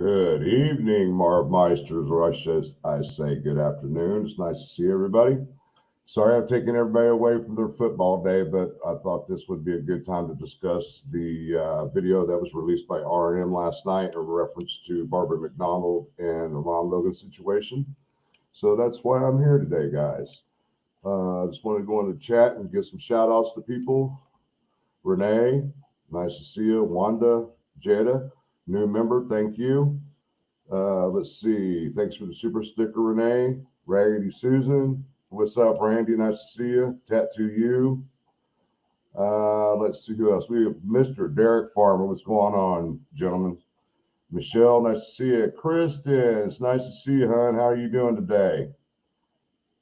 Good evening, Marv Meisters, or I say good afternoon. It's nice to see everybody. Sorry I've taken everybody away from their football day, but I thought this would be a good time to discuss the video that was released by R&M last night in reference to Barbara McDonald and the Ron Logan situation. So that's why I'm here today, guys. I just want to go in the chat and give some shout outs to people. Renee, nice to see you. Wanda, Jada, new member, thank you. Let's see. Thanks for the super sticker, Renee. Raggedy Susan, what's up, Randy? Nice to see you. Tattoo you. Let's see who else. We have Mr. Derek Farmer. What's going on, gentlemen? Michelle, nice to see you. Kristen, it's nice to see you, hon. How are you doing today?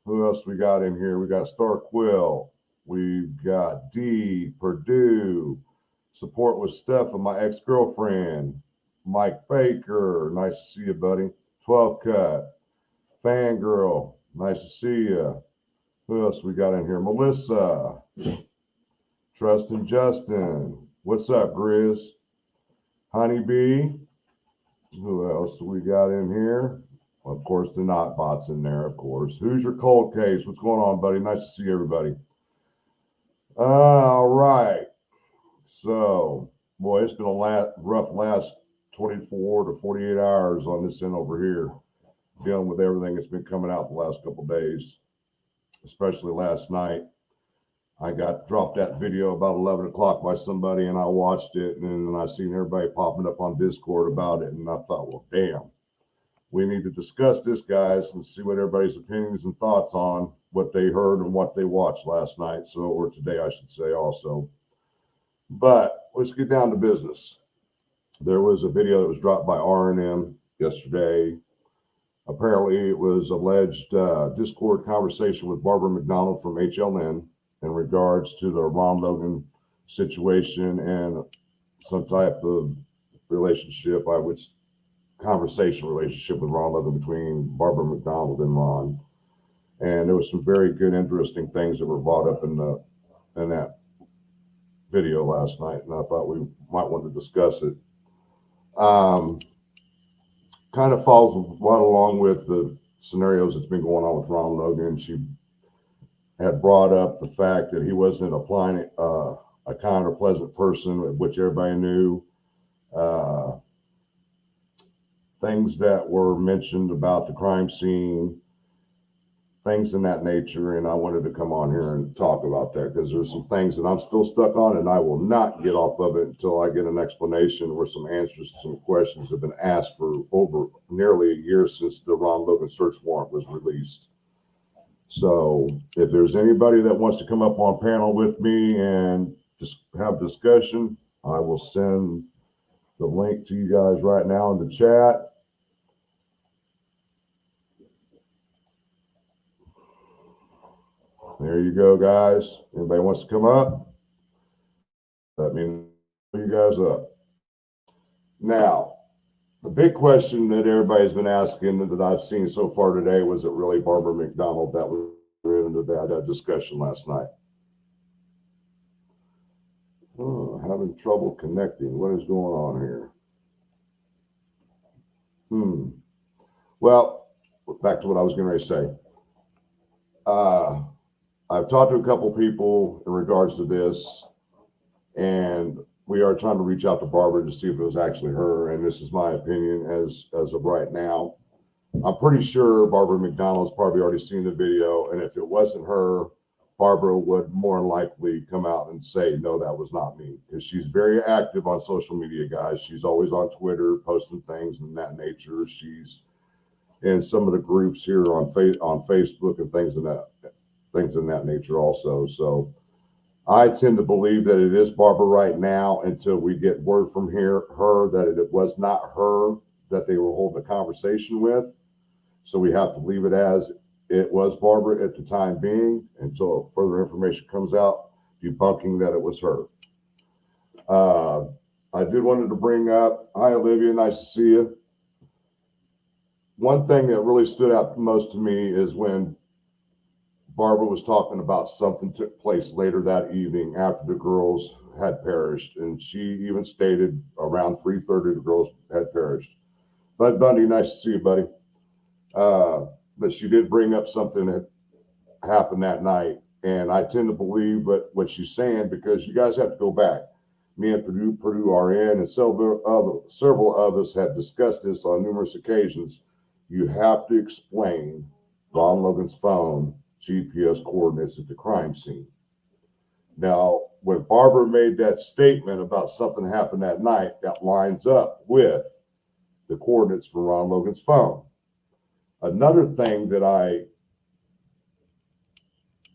Who else we got in here? We got Star Quill. We've got D, Purdue. Support with Steph and my ex-girlfriend. Mike Baker, nice to see you, buddy. 12 Cut. Fangirl, nice to see you. Who else we got in here? Melissa. Trust and Justin. What's up, Grizz? Honeybee. Who else we got in here? Of course, the not bots in there, of course. Who's your cold case? What's going on, buddy? Nice to see everybody. All right. So, boy, it's been a rough last 24 to 48 hours on this end over here, dealing with everything that's been coming out the last couple of days, especially last night. I got dropped that video about 11 o'clock by somebody, and I watched it, and then I seen everybody popping up on Discord about it, and I thought, well, damn, we need to discuss this, guys, and see what everybody's opinions and thoughts on what they heard and what they watched last night, or today, I should say, also. But let's get down to business. There was a video that was dropped by R&M yesterday. Apparently, it was alleged Discord conversation with Barbara McDonald from HLN in regards to the Ron Logan situation and some type of relationship, conversation relationship with Ron Logan between Barbara McDonald and Ron. And there was some very good, interesting things that were brought up in that video last night, and I thought we might want to discuss it. Kind of falls right along with the scenarios that's been going on with Ron Logan. She had brought up the fact that he wasn't applying a kind or pleasant person, which everybody knew. Things that were mentioned about the crime scene, things in that nature, and I wanted to come on here and talk about that because there's some things that I'm still stuck on, and I will not get off of it until I get an explanation or some answers to some questions that have been asked for over nearly a year since the Ron Logan search warrant was released. So if there's anybody that wants to come up on panel with me and just have a discussion, I will send the link to you guys right now in the chat. There you go, guys. Anybody wants to come up? Let me put you guys up. Now, the big question that everybody's been asking that I've seen so far today, was it really Barbara McDonald that was into that discussion last night? Oh, having trouble connecting. What is going on here? Well, back to what I was going to say. I've talked to a couple people in regards to this, and we are trying to reach out to Barbara to see if it was actually her, and this is my opinion as of right now. I'm pretty sure Barbara McDonald's probably already seen the video, and if it wasn't her, Barbara would more than likely come out and say, no, that was not me, because she's very active on social media, guys. She's always on Twitter posting things in that nature. She's in some of the groups here on Facebook and things in that nature also. So I tend to believe that it is Barbara right now until we get word from her that it was not her that they were holding a conversation with. So we have to leave it as it was Barbara at the time being until further information comes out debunking that it was her. I did wanted to bring up, hi Olivia, nice to see you. One thing that really stood out most to me is when Barbara was talking about something took place later that evening after the girls had perished, and she even stated around 3:30 the girls had perished. Bud Bundy, nice to see you, buddy. But she did bring up something that happened that night, and I tend to believe what she's saying, because you guys have to go back. Me and Purdue RN and several of us have discussed this on numerous occasions. You have to explain Ron Logan's phone GPS coordinates at the crime scene. Now, when Barbara made that statement about something happened that night, that lines up with the coordinates from Ron Logan's phone. Another thing that I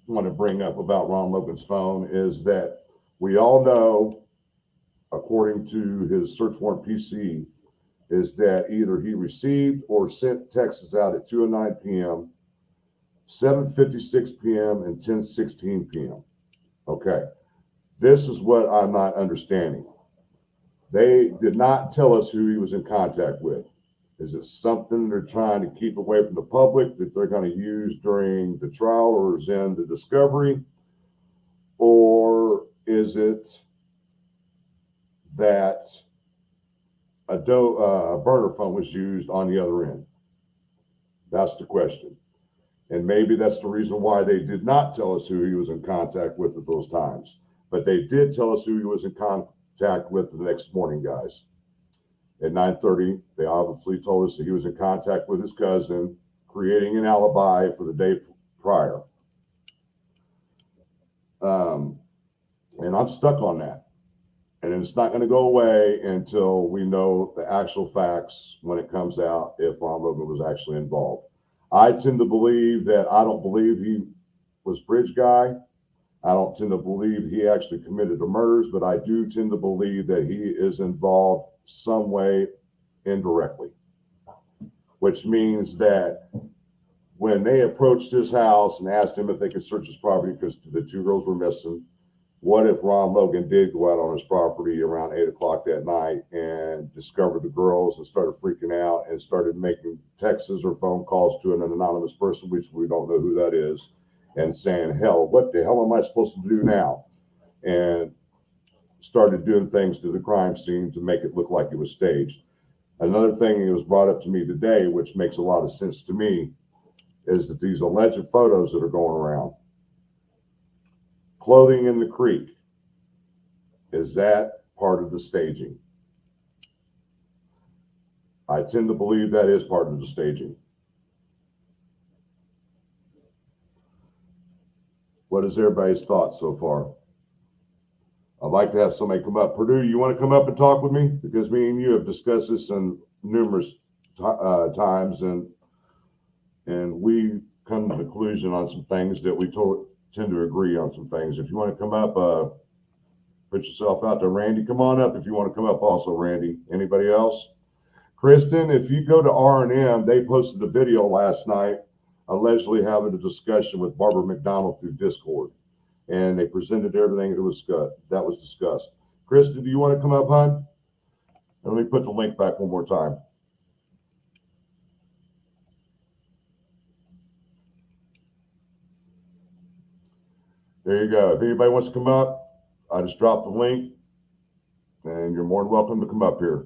want to bring up about Ron Logan's phone is that we all know, according to his search warrant PC, is that either he received or sent texts out at 2:09 p.m., 7:56 p.m., and 10:16 p.m. Okay, this is what I'm not understanding. They did not tell us who he was in contact with. Is it something they're trying to keep away from the public that they're going to use during the trial or is in the discovery? Or is it that a burner phone was used on the other end? That's the question. And maybe that's the reason why they did not tell us who he was in contact with at those times. But they did tell us who he was in contact with the next morning, guys. At 9:30, they obviously told us that he was in contact with his cousin, creating an alibi for the day prior. And I'm stuck on that. And it's not going to go away until we know the actual facts when it comes out if Ron Logan was actually involved. I tend to believe that I don't believe he was bridge guy. I don't tend to believe he actually committed the murders, but I do tend to believe that he is involved some way indirectly, which means that when they approached his house and asked him if they could search his property because the two girls were missing, what if Ron Logan did go out on his property around 8 o'clock that night and discovered the girls and started freaking out and started making texts or phone calls to an anonymous person, which we don't know who that is, and saying, hell, what the hell am I supposed to do now? And started doing things to the crime scene to make it look like it was staged. Another thing that was brought up to me today, which makes a lot of sense to me, is that these alleged photos that are going around, clothing in the creek, is that part of the staging? I tend to believe that is part of the staging. What is everybody's thoughts so far? I'd like to have somebody come up. Purdue, you want to come up and talk with me? Because me and you have discussed this in numerous times, and we come to the conclusion on some things that we tend to agree on some things. If you want to come up, put yourself out there. Randy, come on up if you want to come up also, Randy. Anybody else? Kristen, if you go to R&M, they posted a video last night allegedly having a discussion with Barbara McDonald through Discord. And they presented everything that was discussed. Kristen, do you want to come up, hon? And let me put the link back one more time. There you go. If anybody wants to come up, I just dropped the link, and you're more than welcome to come up here.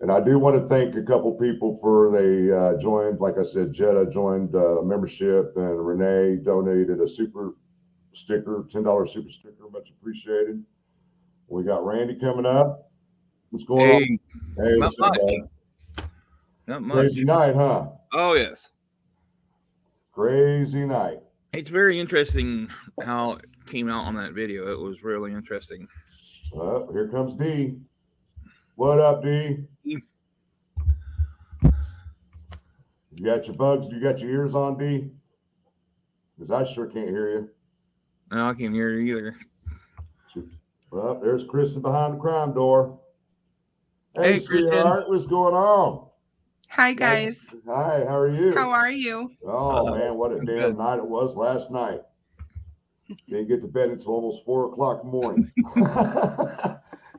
And I do want to thank a couple people for they joined. Like I said, Jetta joined membership, and Renee donated a super sticker, $10 super sticker. Much appreciated. We got Randy coming up. What's going on? Hey, not what's up, much. bud? Not much. Crazy night, huh? Oh, yes. Crazy night. It's very interesting how it came out on that video. It was really interesting. Well, here comes D. What up, D? You got your bugs? You got your ears on, D? Because I sure can't hear you. No, I can't hear you either. Well, there's Kristen behind the crime door. Hey, sweetheart, Kristen. what's going on? Hi, guys. Hi, how are you? How are you? Oh, man, what a damn night it was last night. Didn't get to bed until almost 4 o'clock in the morning.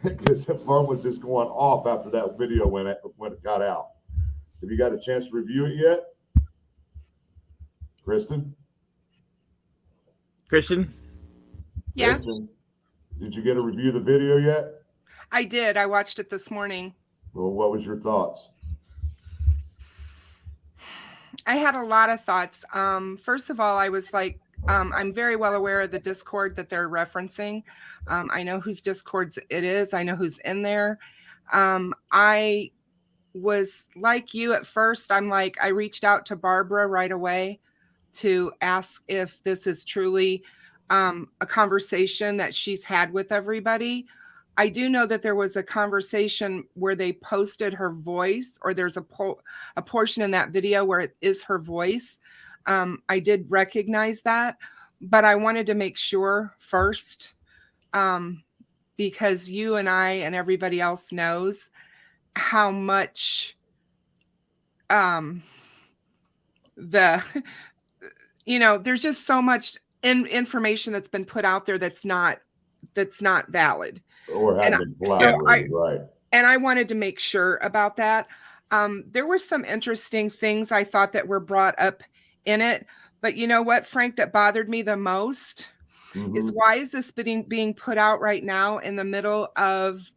Because the phone was just going off after that video when it got out. Have you got a chance to review it yet? Kristen? Yeah. Kristen, did you get to review the video yet? I did. I watched it this morning. Well, what was your thoughts? I had a lot of thoughts. First of all, I was like, I'm very well aware of the Discord that they're referencing. I know whose Discords it is. I know who's in there. I was like you at first. I'm like, I reached out to Barbara right away to ask if this is truly a conversation that she's had with everybody. I do know that there was a conversation where they posted her voice, or there's a portion in that video where it is her voice. I did recognize that, but I wanted to make sure first, because you and I and everybody else knows how much there's just so much information that's been put out there that's not valid. Or had been collaborated, right? And I wanted to make sure about that. There were some interesting things I thought that were brought up in it, but you know what, Frank, that bothered me the most is why is this being put out right now in the middle of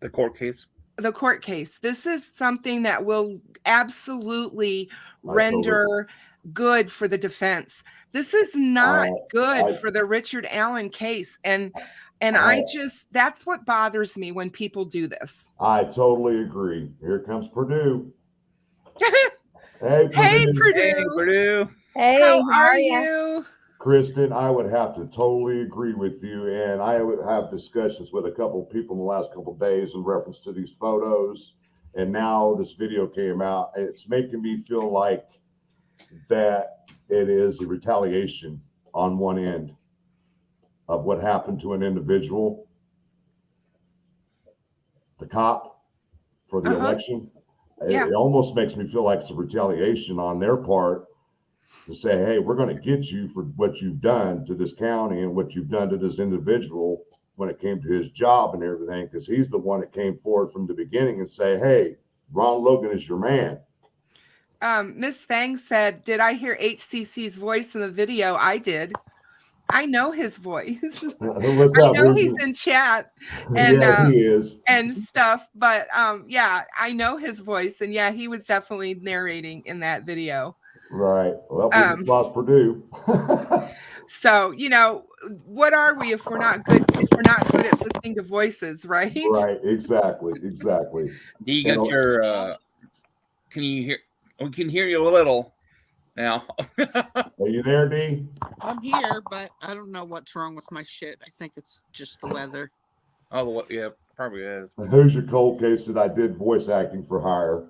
the court case? The court case. This is something that will absolutely render good for the defense. This is not good for the Richard Allen case. And that's what bothers me when people do this. I totally agree. Here comes Purdue. Hey, Purdue. Hey, Purdue. Hey, how are you? Kristen, I would have to totally agree with you. And I would have discussions with a couple of people in the last couple of days in reference to these photos. And now this video came out. It's making me feel like that it is a retaliation on one end of what happened to an individual, the cop, for the election. It almost makes me feel like it's a retaliation on their part to say, hey, we're going to get you for what you've done to this county and what you've done to this individual when it came to his job and everything, because he's the one that came forward from the beginning and say, hey, Ron Logan is your man. Miss Thang said, did I hear HCC's voice in the video? I did. I know his voice. I know he's in chat and he is and stuff, but I know his voice, and he was definitely narrating in that video. Right. Well, we just lost Purdue. So, what are we if we're not good at listening to voices, right? Right, exactly. Do you get your can you hear? We can hear you a little now. Are you there, D? I'm here, but I don't know what's wrong with my shit. I think it's just the weather. Oh, yeah, probably is. Who's your cold case that I did voice acting for hire?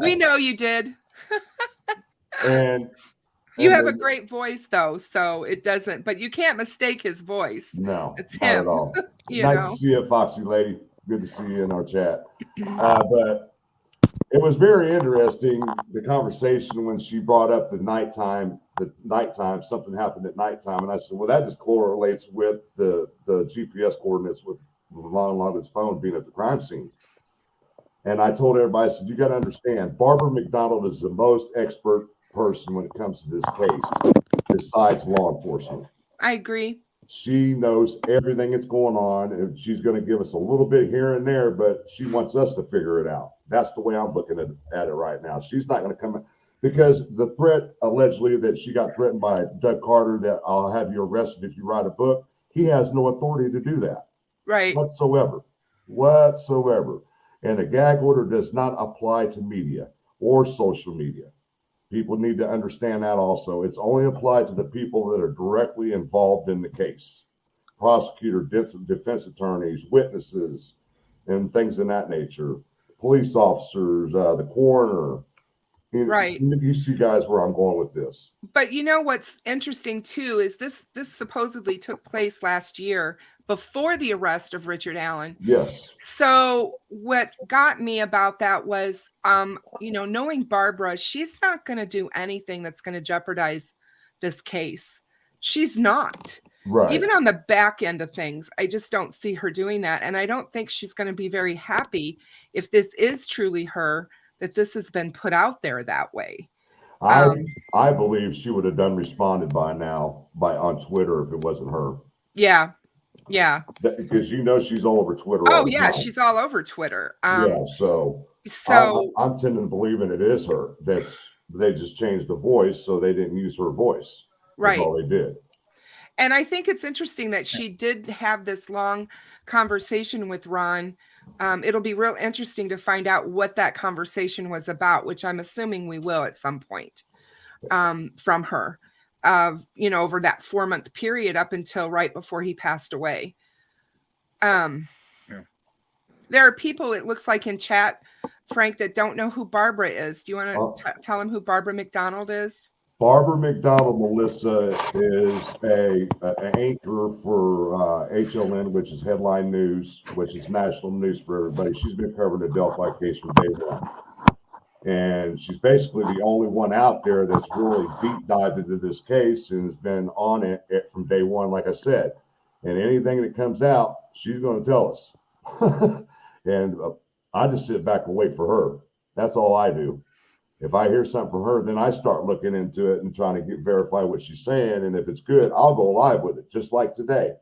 We know you did. and you have a great voice, though, so it doesn't. But you can't mistake his voice. No, it's not him. at all. Nice to see you, Foxy lady. Good to see you in our chat. But it was very interesting, the conversation when she brought up the nighttime, something happened at nighttime. And I said, well, that just correlates with the GPS coordinates with Ron Logan's phone being at the crime scene. And I told everybody, I said, you got to understand, Barbara McDonald is the most expert person when it comes to this case, besides law enforcement. I agree. She knows everything that's going on, and she's going to give us a little bit here and there, but she wants us to figure it out. That's the way I'm looking at it right now. She's not going to come in, because the threat allegedly that she got threatened by Doug Carter, that I'll have you arrested if you write a book. He has no authority to do that. Right. Whatsoever. And the gag order does not apply to media or social media. People need to understand that also. It's only applied to the people that are directly involved in the case. Prosecutor, defense attorneys, witnesses, and things in that nature. Police officers, the coroner. Right. You see, guys, where I'm going with this. But you know what's interesting, too, is this supposedly took place last year before the arrest of Richard Allen. Yes. So what got me about that was, knowing Barbara, she's not going to do anything that's going to jeopardize this case. She's not. Right. Even on the back end of things, I just don't see her doing that. And I don't think she's going to be very happy if this is truly her, that this has been put out there that way. I believe she would have responded by now on Twitter if it wasn't her. Yeah. Yeah. Because she's all over Twitter. Oh all the yeah, time. she's all over Twitter. Yeah, so I'm tending to believe it is her. They just changed the voice, so they didn't use her voice. That's right. all they did. And I think it's interesting that she did have this long conversation with Ron. It'll be real interesting to find out what that conversation was about, which I'm assuming we will at some point from her, over that 4-month period up until right before he passed away. There are people, it looks like in chat, Frank, that don't know who Barbara is. Do you want to tell them who Barbara McDonald is? Barbara McDonald, Melissa, is an anchor for HLN, which is Headline News, which is national news for everybody. She's been covering the Delphi case from day one. And she's basically the only one out there that's really deep dived into this case and has been on it from day one, like I said. And anything that comes out, she's going to tell us. And I just sit back and wait for her. That's all I do. If I hear something from her, then I start looking into it and trying to verify what she's saying. And if it's good, I'll go live with it, just like today.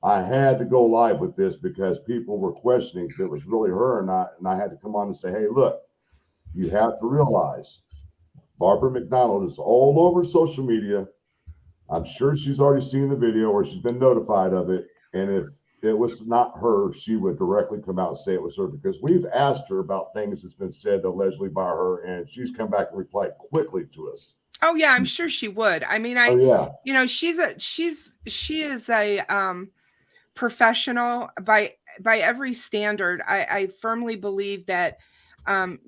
I had to go live with this because people were questioning if it was really her or not. And I had to come on and say, hey, look, you have to realize Barbara McDonald is all over social media. I'm sure she's already seen the video or she's been notified of it. And if it was not her, she would directly come out and say it was her, because we've asked her about things that's been said allegedly by her, and she's come back and replied quickly to us. Oh yeah, I'm sure she would. I mean, she is a professional by every standard. I firmly believe that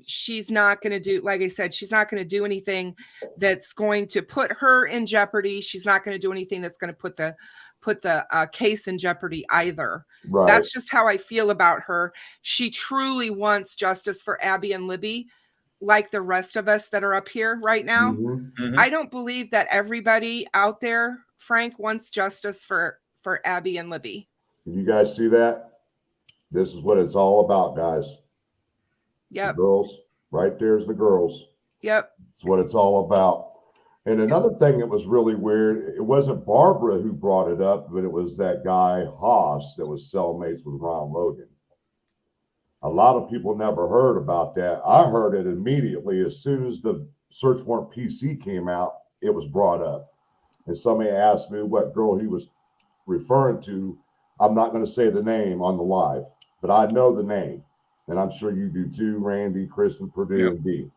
she's not going to do, like I said, she's not going to do anything that's going to put her in jeopardy. She's not going to do anything that's going to put the case in jeopardy either. Right. That's just how I feel about her. She truly wants justice for Abby and Libby, like the rest of us that are up here right now. Mm-hmm. I don't believe that everybody out there, Frank, wants justice for Abby and Libby. You guys see that? This is what it's all about, guys. Yep. The girls, right there's the girls. Yep. It's what it's all about. And another thing that was really weird, it wasn't Barbara who brought it up, but it was that guy Haas that was cellmates with Ron Logan. A lot of people never heard about that. I heard it immediately as soon as the search warrant PC came out. It was brought up, and somebody asked me what girl he was referring to. I'm not going to say the name on the live, but I know the name, and I'm sure you do too, Randy, Kristen, Purdue, and Dee.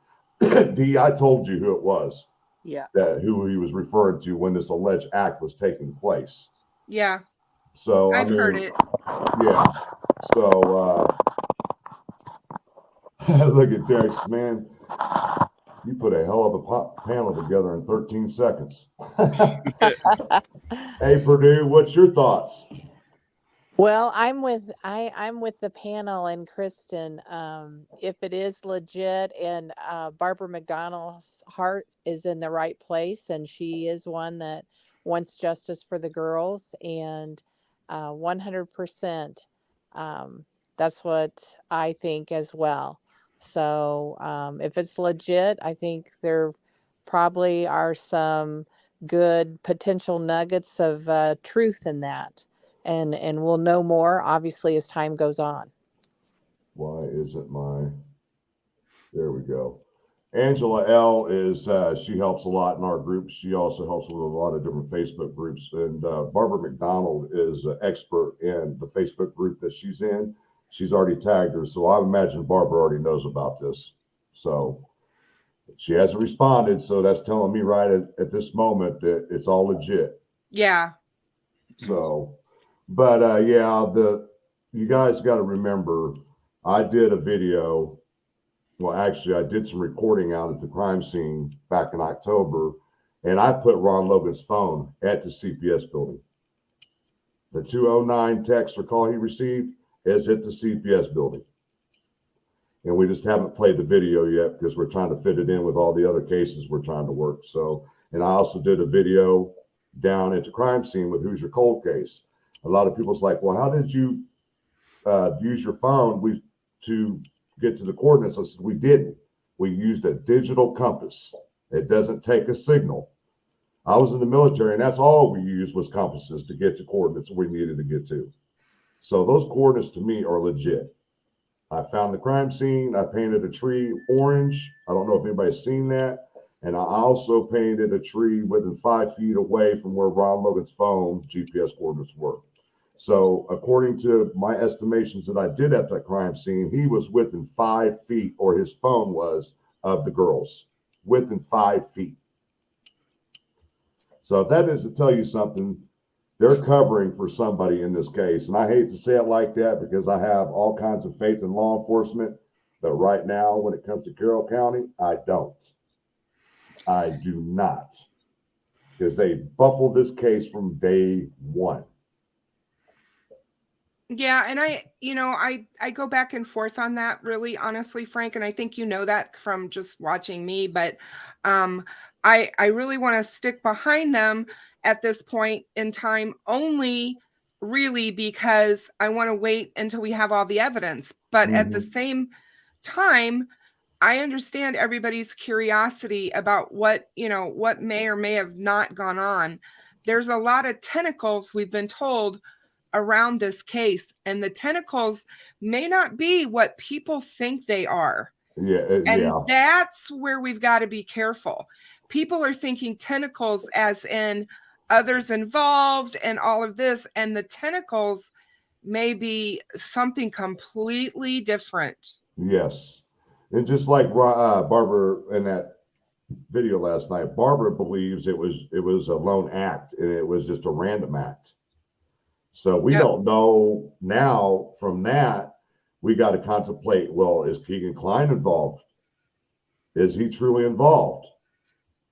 Dee, I told you who it was. Yeah. That who he was referring to when this alleged act was taking place. Yeah. So I've heard it. Yeah. So look at Derek's, man. You put a hell of a panel together in 13 seconds. Hey, Purdue, what's your thoughts? Well, I'm with the panel and Kristen. If it is legit and Barbara McDonald's heart is in the right place, and she is one that wants justice for the girls, and 100%, that's what I think as well. So if it's legit, I think there probably are some good potential nuggets of truth in that. And we'll know more, obviously, as time goes on. Why isn't there we go. Angela L. is, she helps a lot in our group. She also helps with a lot of different Facebook groups. And Barbara McDonald is an expert in the Facebook group that she's in. She's already tagged her. So I imagine Barbara already knows about this. So she hasn't responded. So that's telling me right at this moment that it's all legit. Yeah. So... But you guys got to remember, I did a video. Well, actually, I did some recording out at the crime scene back in October, and I put Ron Logan's phone at the CPS building. The 209 text or call he received is at the CPS building. And we just haven't played the video yet because we're trying to fit it in with all the other cases we're trying to work. So, and I also did a video down at the crime scene with Who's Your Cold Case. A lot of people's like, well, how did you use your phone to get to the coordinates? I said, we didn't. We used a digital compass. It doesn't take a signal. I was in the military, and that's all we used was compasses to get to coordinates we needed to get to. So those coordinates to me are legit. I found the crime scene. I painted a tree orange. I don't know if anybody's seen that. And I also painted a tree within 5 feet away from where Ron Logan's phone GPS coordinates were. So according to my estimations that I did at that crime scene, he was within 5 feet, or his phone was, of the girls, within 5 feet. So if that is to tell you something, they're covering for somebody in this case. And I hate to say it like that because I have all kinds of faith in law enforcement. But right now, when it comes to Carroll County, I don't. I do not. Because they buffled this case from day one. Yeah, and I go back and forth on that, really, honestly, Frank, and I think you know that from just watching me, but I really want to stick behind them at this point in time, only really because I want to wait until we have all the evidence. But at the same time, I understand everybody's curiosity about what may or may have not gone on. There's a lot of tentacles, we've been told, around this case, and the tentacles may not be what people think they are. And that's where we've got to be careful. People are thinking tentacles as in others involved and all of this, and the tentacles may be something completely different. Yes. And just like Barbara in that video last night, Barbara believes it was a lone act and it was just a random act. So we don't know now. From that, we got to contemplate, well, is Keegan Klein involved? Is he truly involved?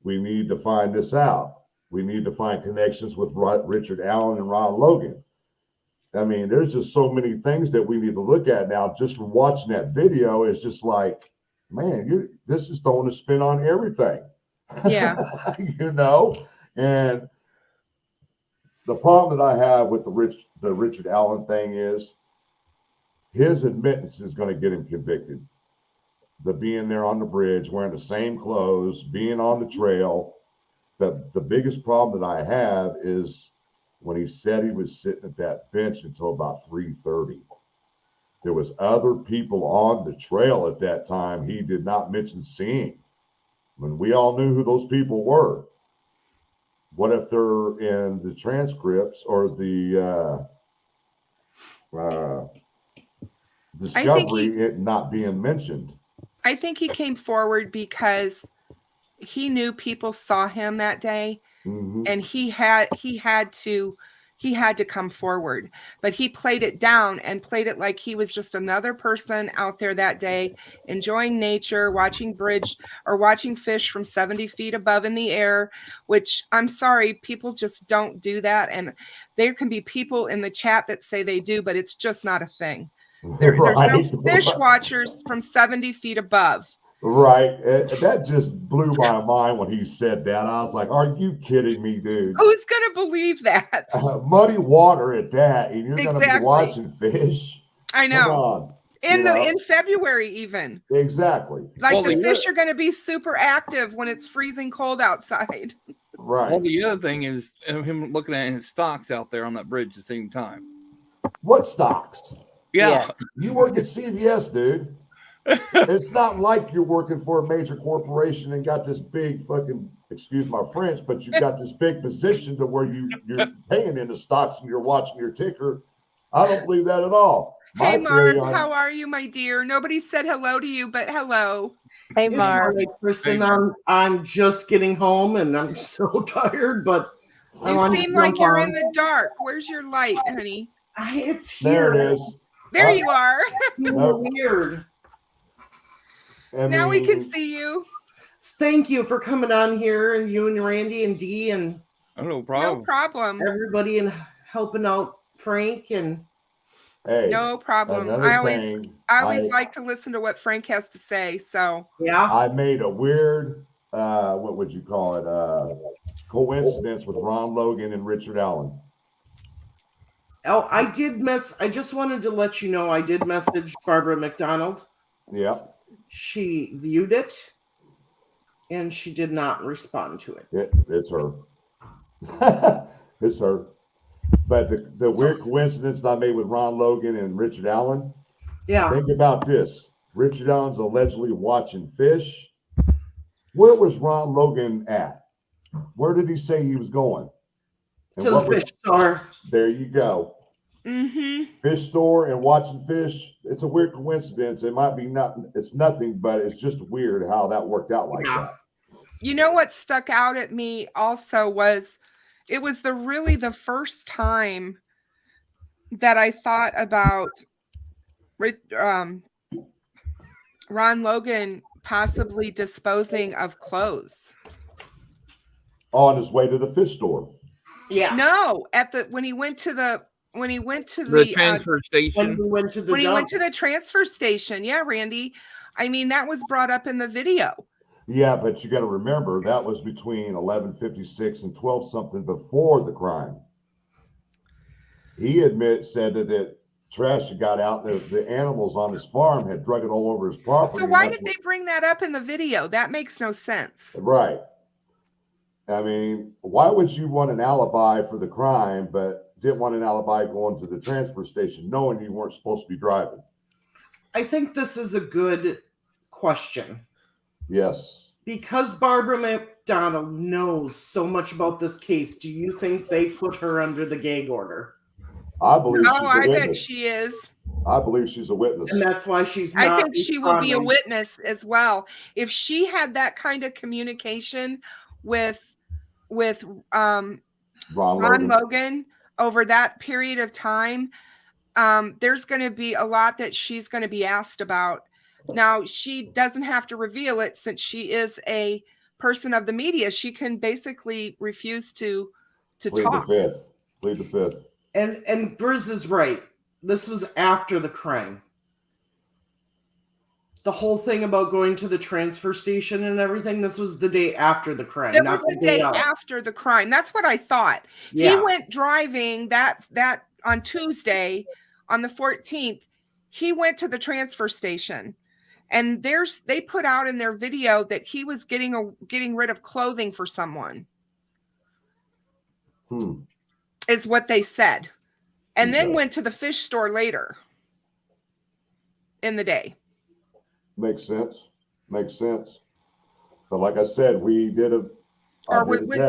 We need to find this out. We need to find connections with Richard Allen and Ron Logan. I mean, there's just so many things that we need to look at now. Just from watching that video, it's just like, man, this is throwing a spin on everything. Yeah. And the problem that I have with the Richard Allen thing is his admittance is going to get him convicted. The being there on the bridge, wearing the same clothes, being on the trail. The biggest problem that I have is when he said he was sitting at that bench until about 3:30. There was other people on the trail at that time he did not mention seeing. When we all knew who those people were. What if they're in the transcripts or the discovery, it not being mentioned? I think he came forward because he knew people saw him that day, and he had to come forward. But he played it down and played it like he was just another person out there that day, enjoying nature, watching bridge or watching fish from 70 feet above in the air, which I'm sorry, people just don't do that. And there can be people in the chat that say they do, but it's just not a thing. There's no fish watchers from 70 feet above. Right. That just blew my mind when he said that. I was like, are you kidding me, dude? Who's going to believe that? Muddy water at that, and you're going to be watching fish? I know. Come on. In February even. Exactly. Like the fish are going to be super active when it's freezing cold outside. Right. Well, the other thing is him looking at his stocks out there on that bridge at the same time. What stocks? Yeah. You work at CVS, dude. It's not like you're working for a major corporation and got this big fucking, excuse my French, but you've got this big position to where you're paying in the stocks and you're watching your ticker. I don't believe that at all. Hey, Mark, how are you, my dear? Nobody said hello to you, but hello. Hey, Mark. Kristen, I'm just getting home and I'm so tired, but you seem like you're in the dark. Where's your light, honey? It's here. There it is. There you are. Weird. Now we can see you. Thank you for coming on here, and you and Randy and Dee and no problem. Everybody and helping out Frank and no problem. I always like to listen to what Frank has to say. So I made a weird what would you call it? Coincidence with Ron Logan and Richard Allen. Oh, I just wanted to let you know I did message Barbara McDonald. Yeah. She viewed it and she did not respond to it. It's her. It's her. But the weird coincidence that I made with Ron Logan and Richard Allen. Yeah. Think about this. Richard Allen's allegedly watching fish. Where was Ron Logan at? Where did he say he was going? And To the what was- fish store. There you go. Mm-hmm. Fish store and watching fish. It's a weird coincidence. It might be nothing. It's nothing, but it's just weird how that worked out like Yeah. that. You know what stuck out at me also was it was the first time that I thought about Ron Logan possibly disposing of clothes. On his way to the fish store. Yeah. No, when he went to the transfer station. When we went to the when he dump. went to the transfer station. Yeah, Randy. I mean, that was brought up in the video. Yeah, but you got to remember that was between 11:56 and 12 something before the crime. He said that trash had got out. The animals on his farm had drug it all over his property. So why did they bring that up in the video? That makes no sense. Right. I mean, why would you want an alibi for the crime, but didn't want an alibi going to the transfer station knowing you weren't supposed to be driving? I think this is a good question. Yes. Because Barbara McDonald knows so much about this case, do you think they put her under the gag order? I believe she's a I witness. bet she is. I believe she's a witness. And that's why she's I not think she will be a responding. witness as well. If she had that kind of communication with Ron Ron Logan over that period of time, there's going to be a lot that she's going to be asked about. Now, she doesn't have to reveal it since she is a person of the media. She can basically refuse to talk. Plead the fifth. And Briz is right. This was after the crime. The whole thing about going to the transfer station and everything, this was the day after the crime. That not was the day of. after the crime. That's what I thought. Yeah. He went driving that on Tuesday, on the 14th. He went to the transfer station, and they put out in their video that he was getting rid of clothing for someone. Is what they said, and then went to the fish store later in the day. Makes sense. But like I said, we did a.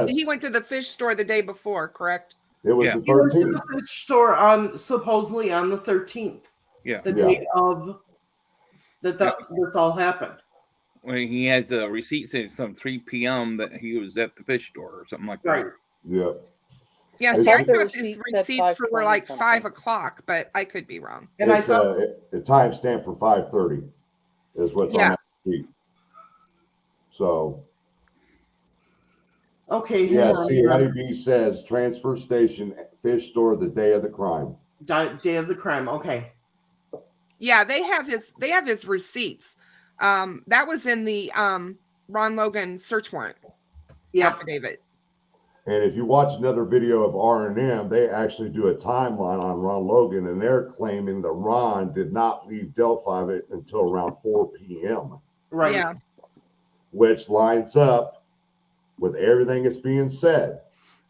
He went to the fish store the day before, correct? It was Yeah. the He went to 13th. the fish store supposedly on the 13th. Yeah. The day of this all happened. When he has a receipt saying some 3 p.m. that he was at the fish store or something like that. Right. Yeah. Yeah, It's see, I like thought the these receipt said receipts were 5:20 like something. 5 o'clock, but I could be wrong. And I It's, thought, the timestamp for 5:30 is what's on Yeah. that sheet. So okay, yeah, hang on see, here. Hattie B says transfer station, fish store, the day of the crime. Day of the crime. Okay. Yeah, they have his receipts. That was in the Ron Logan search warrant Yeah. affidavit. And if you watch another video of R&M, they actually do a timeline on Ron Logan, and they're claiming that Ron did not leave Delphi until around 4 p.m., Right. Yeah. which lines up with everything that's being said.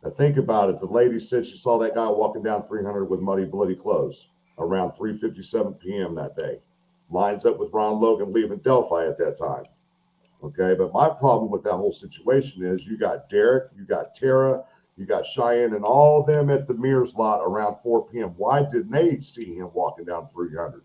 Now think about it. The lady said she saw that guy walking down 300 with muddy, bloody clothes around 3:57 p.m. that day. Lines up with Ron Logan leaving Delphi at that time. Okay, but my problem with that whole situation is you got Derek, you got Tara, you got Cheyenne, and all of them at the Mears lot around 4 p.m. Why didn't they see him walking down 300?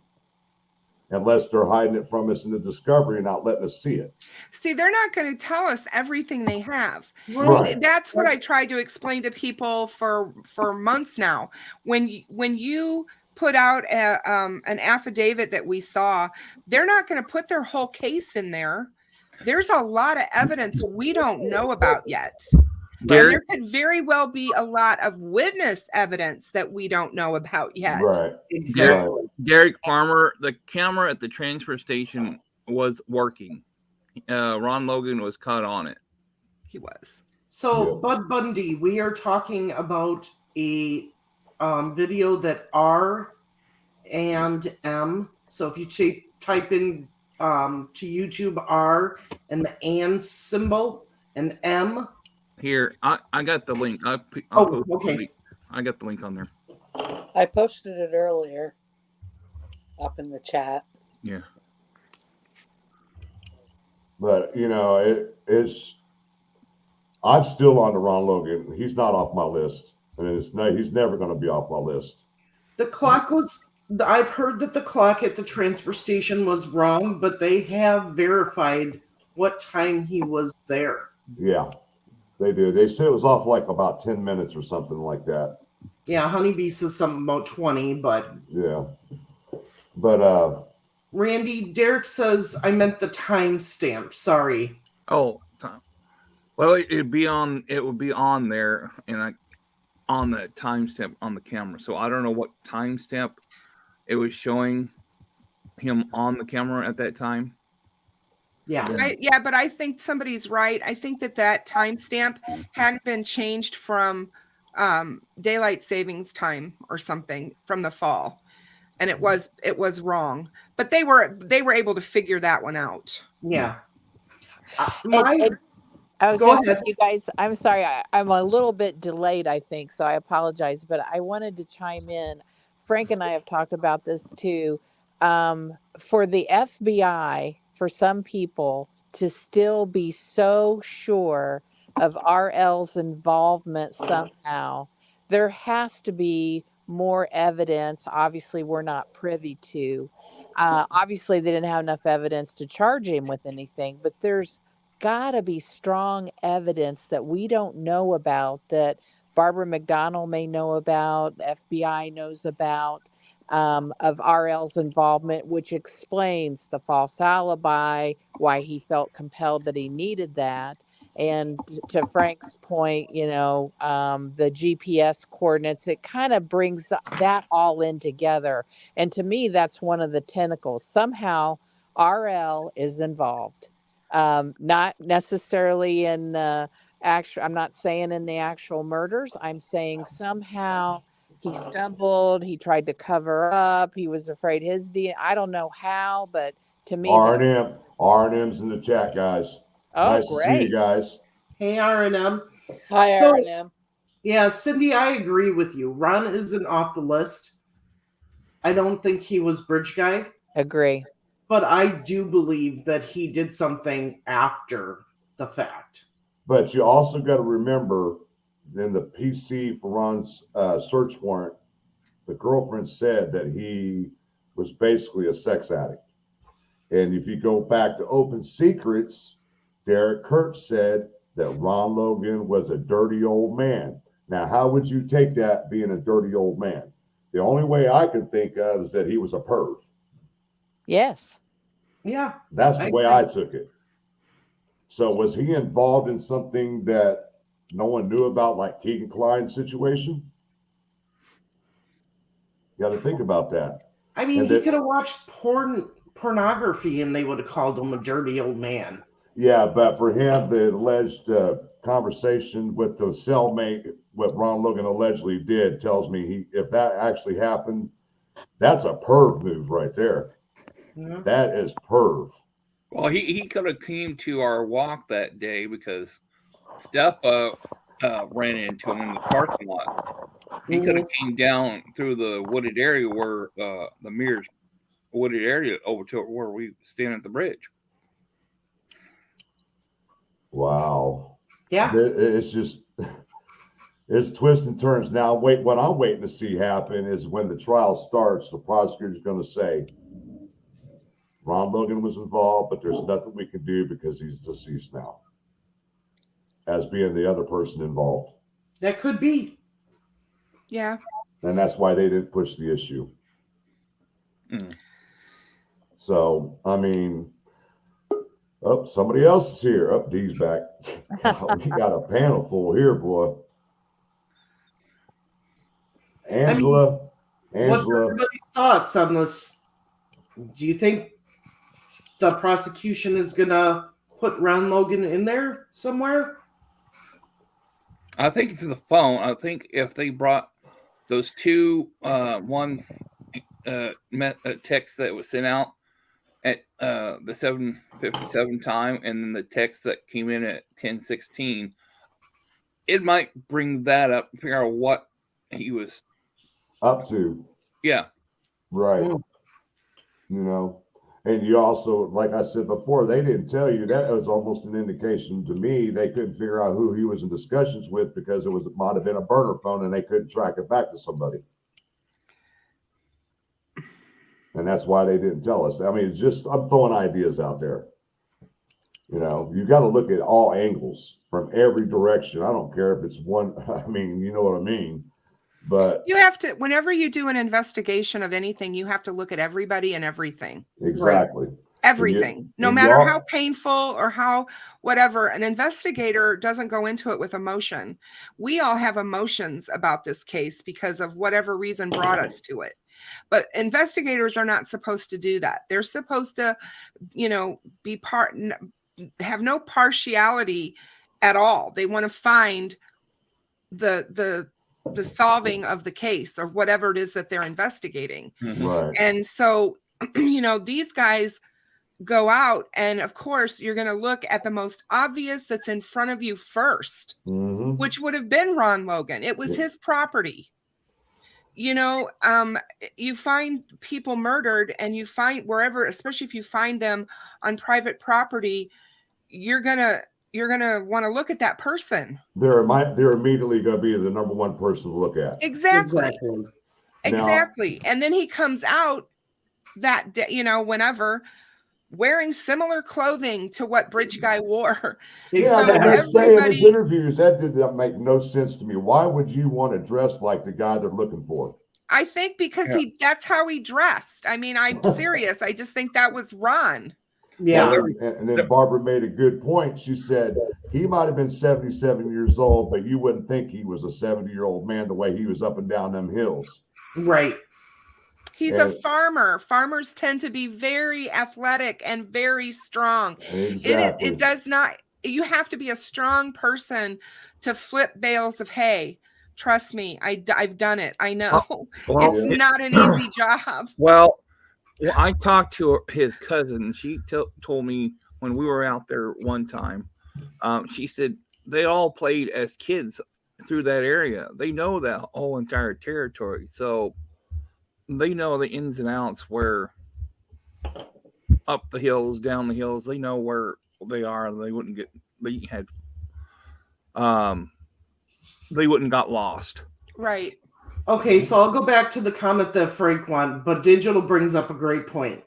Unless they're hiding it from us in the discovery and not letting us see it. See, they're not going to tell us everything they have. Right. That's what I tried to explain to people for months now. When you put out an affidavit that we saw, they're not going to put their whole case in there. There's a lot of evidence we don't know about yet. Derek, There could very well be a lot of witness evidence that we don't know about yet. Right. Exactly. Derek Farmer, the camera at the transfer station was working. Ron Logan was caught on it. He was. So, Yeah. Bud Bundy, we are talking about a video that R and M. So, if you type in to YouTube R and the and symbol and M, Here, I got the link. I'll Oh, post the okay. link. I got the link on there. I posted it earlier up in the chat. Yeah. But it's. I'm still on to Ron Logan. He's not off my list. I mean, he's never going to be off my list. The clock was. I've heard that the clock at the transfer station was wrong, but they have verified what time he was there. Yeah, they did. They said it was off like about 10 minutes or something like that. Yeah, Honeybee says something about 20, but Yeah. But Randy, Derek says I meant the timestamp. Sorry. Oh, well, it would be on there, and on the timestamp on the camera. So I don't know what timestamp it was showing him on the camera at that time. Yeah. But I think somebody's right. I think that timestamp hadn't been changed from daylight savings time or something from the fall, and it was wrong. But they were able to figure that one out. Yeah. I was Go going to ahead. say, you guys, I'm sorry, I'm a little bit delayed, I think, so I apologize, but I wanted to chime in. Frank and I have talked about this too. For the FBI, for some people to still be so sure of RL's involvement somehow, there has to be more evidence. Obviously, we're not privy to. Obviously, they didn't have enough evidence to charge him with anything, but there's gotta be strong evidence that we don't know about, that Barbara McDonald may know about, the FBI knows about, of RL's involvement, which explains the false alibi, why he felt compelled that he needed that. And to Frank's point, the GPS coordinates, it kind of brings that all in together. And to me, that's one of the tentacles. Somehow, RL is involved. Not necessarily in the actual, I'm not saying in the actual murders. I'm saying somehow he stumbled, he tried to cover up, he was afraid his DNA. I don't know how, but to me, R&M's in the chat, guys. Nice to see you guys. Hey, R&M. Hi, So- R&M. Yeah, Cindy, I agree with you. Ron isn't off the list. I don't think he was bridge guy, agree. but I do believe that he did something after the fact. But you also got to remember, in the PC for Ron's search warrant, the girlfriend said that he was basically a sex addict. And if you go back to Open Secrets, Derek Kurtz said that Ron Logan was a dirty old man. Now, how would you take that being a dirty old man? The only way I can think of is that he was a perv. Yes. Yeah. That's the way I took it. So was he involved in something that no one knew about, like Keegan Klein's situation? You got to think about that. I mean, he could have watched pornography and they would have called him a dirty old man. Yeah, but for him, the alleged conversation with the cellmate, what Ron Logan allegedly did, tells me if that actually happened, that's a perv move right there. Yeah. That is perv. Well, he could have came to our walk that day because Steph ran into him in the parking lot. He could have came down through the wooded area where the Mears wooded area over to where we stand at the bridge. Wow. Yeah. It's just, it's twists and turns. Now, what I'm waiting to see happen is when the trial starts, the prosecutor's going to say, Ron Logan was involved, but there's nothing we can do because he's deceased now, as being the other person involved. That could be. Yeah. And that's why they didn't push the issue. Mm. So, I mean, somebody else is here. Dee's back. We got a panel full here, boy. Angela. What's everybody's thoughts on this? Do you think the prosecution is going to put Ron Logan in there somewhere? I think it's the phone. I think if they brought those two, one text that was sent out at the 7:57 time, and then the text that came in at 10:16, it might bring that up, figure out what he was. Up to, Yeah. right. Mm. You know, and you also, like I said before, they didn't tell you. That was almost an indication to me they couldn't figure out who he was in discussions with because it might have been a burner phone and they couldn't track it back to somebody. And that's why they didn't tell us. I mean, it's just, I'm throwing ideas out there. You know, you got to look at all angles from every direction. I don't care if it's one, I mean, you know what I mean? But You have to, whenever you do an investigation of anything, you have to look at everybody and everything. exactly. Everything, no and matter y'all- how painful or how whatever. An investigator doesn't go into it with emotion. We all have emotions about this case because of whatever reason brought us to it. But investigators are not supposed to do that. They're supposed to, be have no partiality at all. They want to find the solving of the case or whatever it is that they're investigating. Right. And so, these guys go out, and of course you're going to look at the most obvious that's in front of you first, which would have been Ron Logan. It was his property. You find people murdered, and you find wherever, especially if you find them on private property, you're gonna want to look at that person. They're immediately going to be the number one person to look at. Exactly. And then he comes out that day, whenever, wearing similar clothing to what Bridge Guy wore. Yeah, So the next day in his interviews, that did not make no sense to me. Why would you want to dress like the guy they're looking for? I think because that's how he dressed. I mean, I'm serious. I just think that was Ron. Yeah. And then Barbara made a good point. She said he might have been 77 years old, but you wouldn't think he was a 70-year-old man the way he was up and down them hills. Right. He's a farmer. Farmers tend to be very athletic and very strong. Exactly. It does not, you have to be a strong person to flip bales of hay. Trust me, I've done it. I know. It's not an easy job. Well, I talked to his cousin. She told me when we were out there one time, she said they all played as kids through that area. They know that whole entire territory. So they know the ins and outs, where up the hills, down the hills. They know where they are. They wouldn't got lost. Right. Okay, so I'll go back to the comment that Frank wanted, but Digital brings up a great point.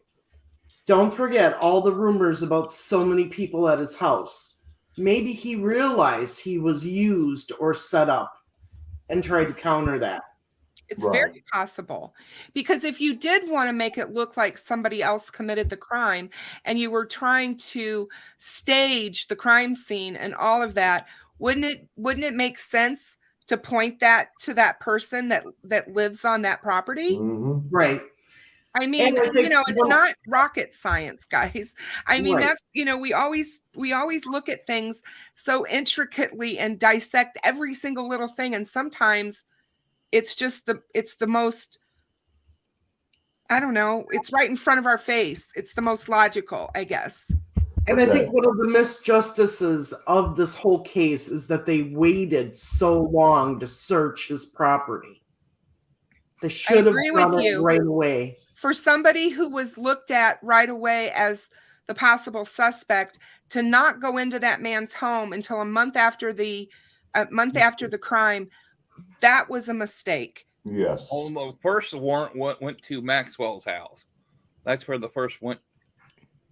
Don't forget all the rumors about so many people at his house. Maybe he realized he was used or set up and tried to counter that. It's very possible, because if you did want to make it look like somebody else committed the crime and you were trying to stage the crime scene and all of that, wouldn't it make sense to point that to that person that lives on that property? Right. I mean, it's not rocket science, guys. I mean, that's, we always look at things so intricately and dissect every single little thing, and sometimes it's just the most, I don't know, it's right in front of our face. It's the most logical, I guess. And I think one of the misjustices of this whole case is that they waited so long to search his property. They should have done it right away. For somebody who was looked at right away as the possible suspect, to not go into that man's home until a month after the crime, that was a mistake. Yes. Well, the first warrant went to Maxwell's house. That's where the first went.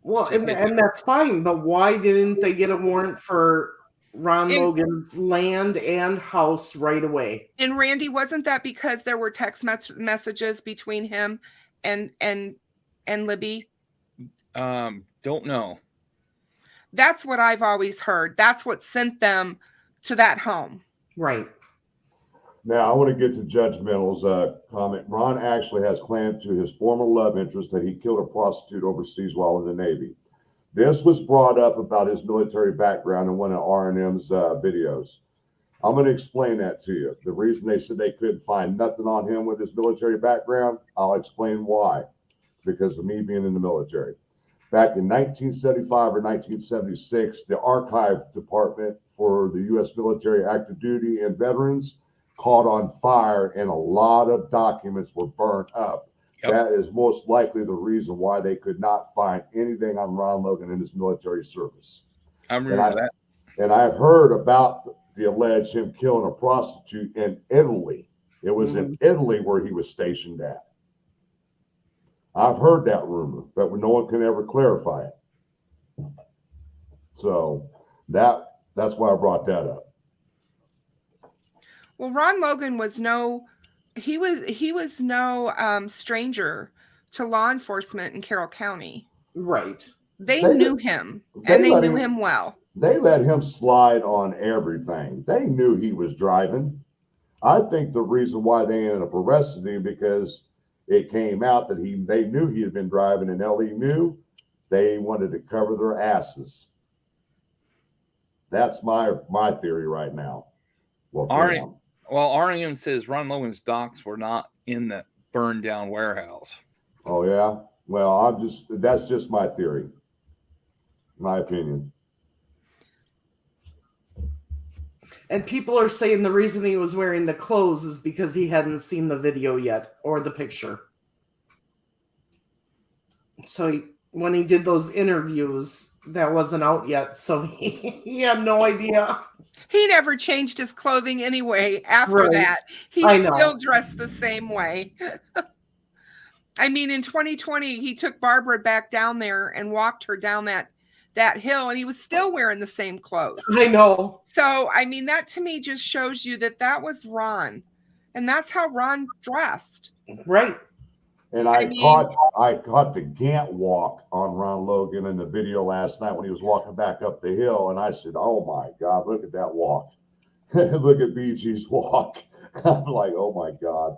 Well, and that's fine, but why didn't they get a warrant for Ron Logan's land and house right away? And Randy, wasn't that because there were text messages between him and Libby? Don't know. That's what I've always heard. That's what sent them to that home. Right. Now, I want to get to Judge Mendel's comment. Ron actually has claimed to his former love interest that he killed a prostitute overseas while in the Navy. This was brought up about his military background in one of R&M's videos. I'm going to explain that to you. The reason they said they couldn't find nothing on him with his military background, I'll explain why. Because of me being in the military. back in 1975 or 1976, the archive department for the U.S. military active duty and veterans caught on fire, and a lot of documents were burnt up. Yep. That is most likely the reason why they could not find anything on Ron Logan in his military service. I remember that. And I've heard about the alleged him killing a prostitute in Italy. It was in Italy where he was stationed at. I've heard that rumor, but no one can ever clarify it. So that's why I brought that up. Well, Ron Logan was no stranger to law enforcement in Carroll County. Right. They knew him, and they knew him well. They let him slide on everything. They knew he was driving. I think the reason why they ended up arresting him because it came out that they knew he had been driving, and Ellie knew. They wanted to cover their asses. That's my theory right now. Well, REM says Ron Logan's docs were not in the burned down warehouse. Oh yeah. Well, that's just my theory. My opinion. And people are saying the reason he was wearing the clothes is because he hadn't seen the video yet or the picture. So when he did those interviews, that wasn't out yet. So he had no idea. He never changed his clothing anyway after Right. that. He I know. still dressed the same way. I mean, in 2020, he took Barbara back down there and walked her down that hill, and he was still wearing the same clothes. I know. So, I mean, that to me just shows you that was Ron. And that's how Ron dressed. Right. And I caught the Gant walk on Ron Logan in the video last night when he was walking back up the hill, and I said, "Oh my God, look at that walk! Look at BG's walk." I'm like, "Oh my God!"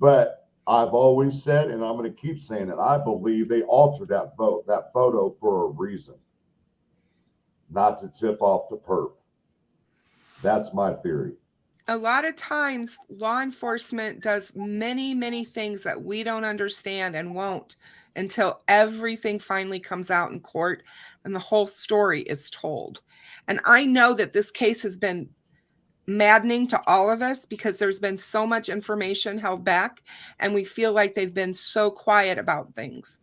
But I've always said, and I'm going to keep saying it, I believe they altered that photo for a reason, not to tip off the perp. That's my theory. A lot of times law enforcement does many, many things that we don't understand and won't until everything finally comes out in court and the whole story is told. And I know that this case has been maddening to all of us because there's been so much information held back and we feel like they've been so quiet about things.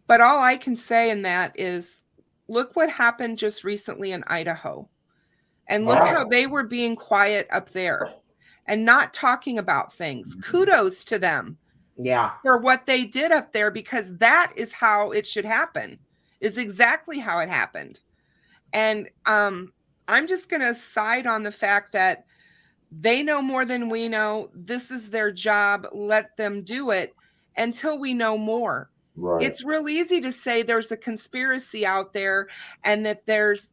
But all I can say in that is, look what happened just recently in Idaho. And look how they were being quiet up there and not talking about things. Kudos to them. Yeah. For what they did up there, because that is how it should happen, is exactly how it happened. And I'm just going to side on the fact that they know more than we know. This is their job. Let them do it until we know more. Right. It's real easy to say there's a conspiracy out there and that there's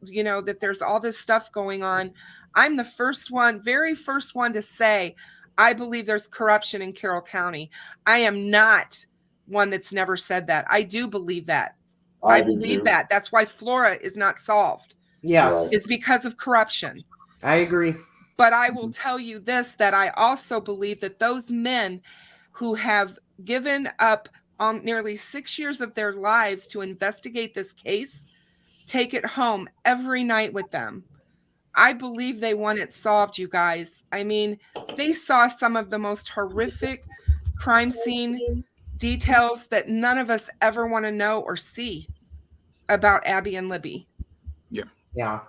all this stuff going on. I'm the very first one to say, I believe there's corruption in Carroll County. I am not one that's never said that. I do believe that. I believe that. That's why Flora is not solved. Yes. Right. It's because of corruption. I agree. But I will tell you this, that I also believe that those men who have given up nearly 6 years of their lives to investigate this case, take it home every night with them. I believe they want it solved, you guys. I mean, they saw some of the most horrific crime scene details that none of us ever want to know or see about Abby and Libby. Yeah. Yeah.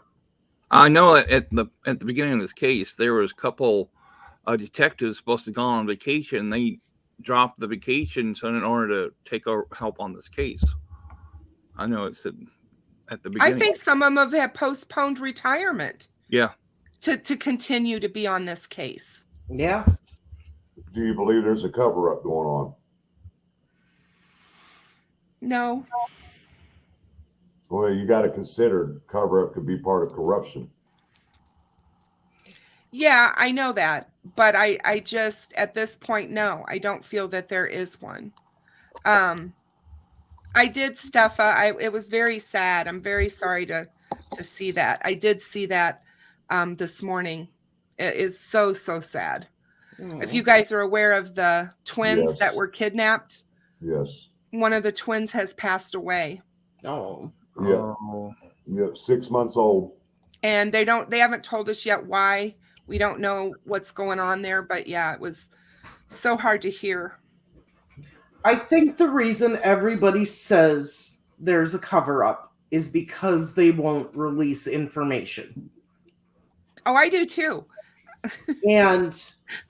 I know that at the beginning of this case, there was a couple detectives supposed to go on vacation. They dropped the vacation so in order to take help on this case. I know it said at the beginning. I think some of them have postponed retirement. Yeah. To continue to be on this case. Yeah. Do you believe there's a cover-up going on? No. Well, you got to consider cover-up could be part of corruption. Yeah, I know that. But I just, at this point, no, I don't feel that there is one. I did, Steffa. It was very sad. I'm very sorry to see that. I did see that this morning. It is so sad. If you guys are aware of the twins that were kidnapped, yes, one of the twins has passed away. Oh, Yeah, Oh. yeah, 6 months old. And they haven't told us yet why. We don't know what's going on there, but yeah, it was so hard to hear. I think the reason everybody says there's a cover up is because they won't release information. Oh, I do too. And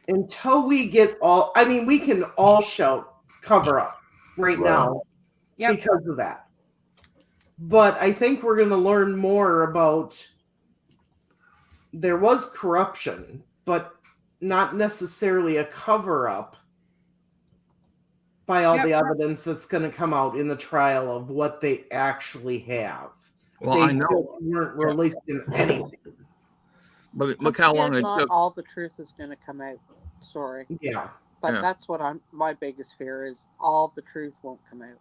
until we get all, I mean, we can all shout cover up right Right. now Yep. because of that. But I think we're going to learn more about there was corruption, but not necessarily a cover up by all the evidence that's going to come out in the trial of what they actually have. Well, They I know, just weren't releasing anything. but I'm look how long scared it not took. all the truth is going to come out. Sorry, Yeah. but Yeah. that's what my biggest fear is. All the truth won't come out.